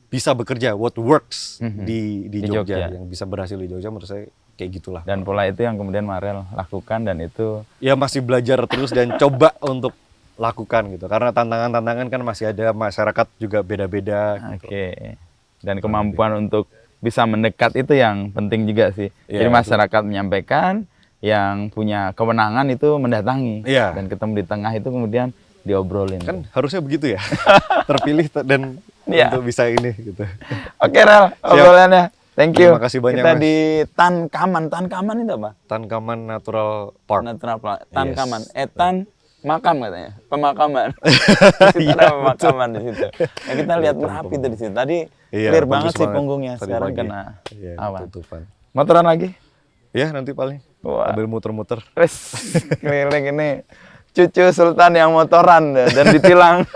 Speaker 1: bisa bekerja, what works di
Speaker 2: Di
Speaker 1: Jogja,
Speaker 2: Jogja.
Speaker 1: yang bisa berhasil di Jogja menurut saya kayak gitulah.
Speaker 2: Dan pola itu yang kemudian Marrel lakukan dan itu
Speaker 1: Ya masih belajar terus dan coba untuk lakukan gitu. Karena tantangan-tantangan kan masih ada, masyarakat juga beda-beda. Gitu.
Speaker 2: oke. Dan kemampuan untuk bisa mendekat itu yang penting juga sih.
Speaker 1: Iya,
Speaker 2: Jadi masyarakat menyampaikan, yang punya kewenangan itu mendatangi.
Speaker 1: Iya.
Speaker 2: Dan ketemu di tengah itu kemudian diobrolin.
Speaker 1: Kan harusnya begitu ya. Terpilih dan
Speaker 2: Iya.
Speaker 1: untuk bisa ini gitu.
Speaker 2: Oke Rel, obrolannya. Thank you.
Speaker 1: Terima kasih banyak,
Speaker 2: Kita
Speaker 1: Mas.
Speaker 2: di Tankaman itu apa?
Speaker 1: Tankaman Natural Park.
Speaker 2: Natural Park. Tankaman.
Speaker 1: Yes.
Speaker 2: Tan makam katanya. Pemakaman. Di situ ada pemakaman di situ. Nah, kita lihat Merapi tuh di situ. Tadi
Speaker 1: Iya,
Speaker 2: clear
Speaker 1: bagus
Speaker 2: banget sih
Speaker 1: banget.
Speaker 2: punggungnya.
Speaker 1: Tadi
Speaker 2: Sekarang
Speaker 1: pagi.
Speaker 2: kena
Speaker 1: Iya,
Speaker 2: awan.
Speaker 1: tutupan.
Speaker 2: Motoran lagi?
Speaker 1: Ya nanti paling
Speaker 2: Wah.
Speaker 1: ambil muter-muter.
Speaker 2: Wes, keliling ini Cucu Sultan yang motoran dan ditilang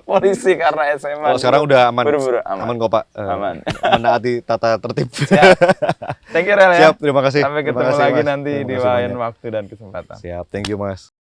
Speaker 2: polisi karena SMA.
Speaker 1: Kalau sekarang udah aman.
Speaker 2: Buru-buru,
Speaker 1: Aman kok Pak.
Speaker 2: Aman.
Speaker 1: Menaati tata tertib.
Speaker 2: Siap. Thank you Rel ya.
Speaker 1: Siap, terima kasih.
Speaker 2: Sampai
Speaker 1: Terima
Speaker 2: ketemu
Speaker 1: kasih,
Speaker 2: lagi
Speaker 1: Mas.
Speaker 2: nanti
Speaker 1: Terima
Speaker 2: di
Speaker 1: kasih
Speaker 2: lain
Speaker 1: banyak.
Speaker 2: waktu dan kesempatan.
Speaker 1: Siap, thank you Mas.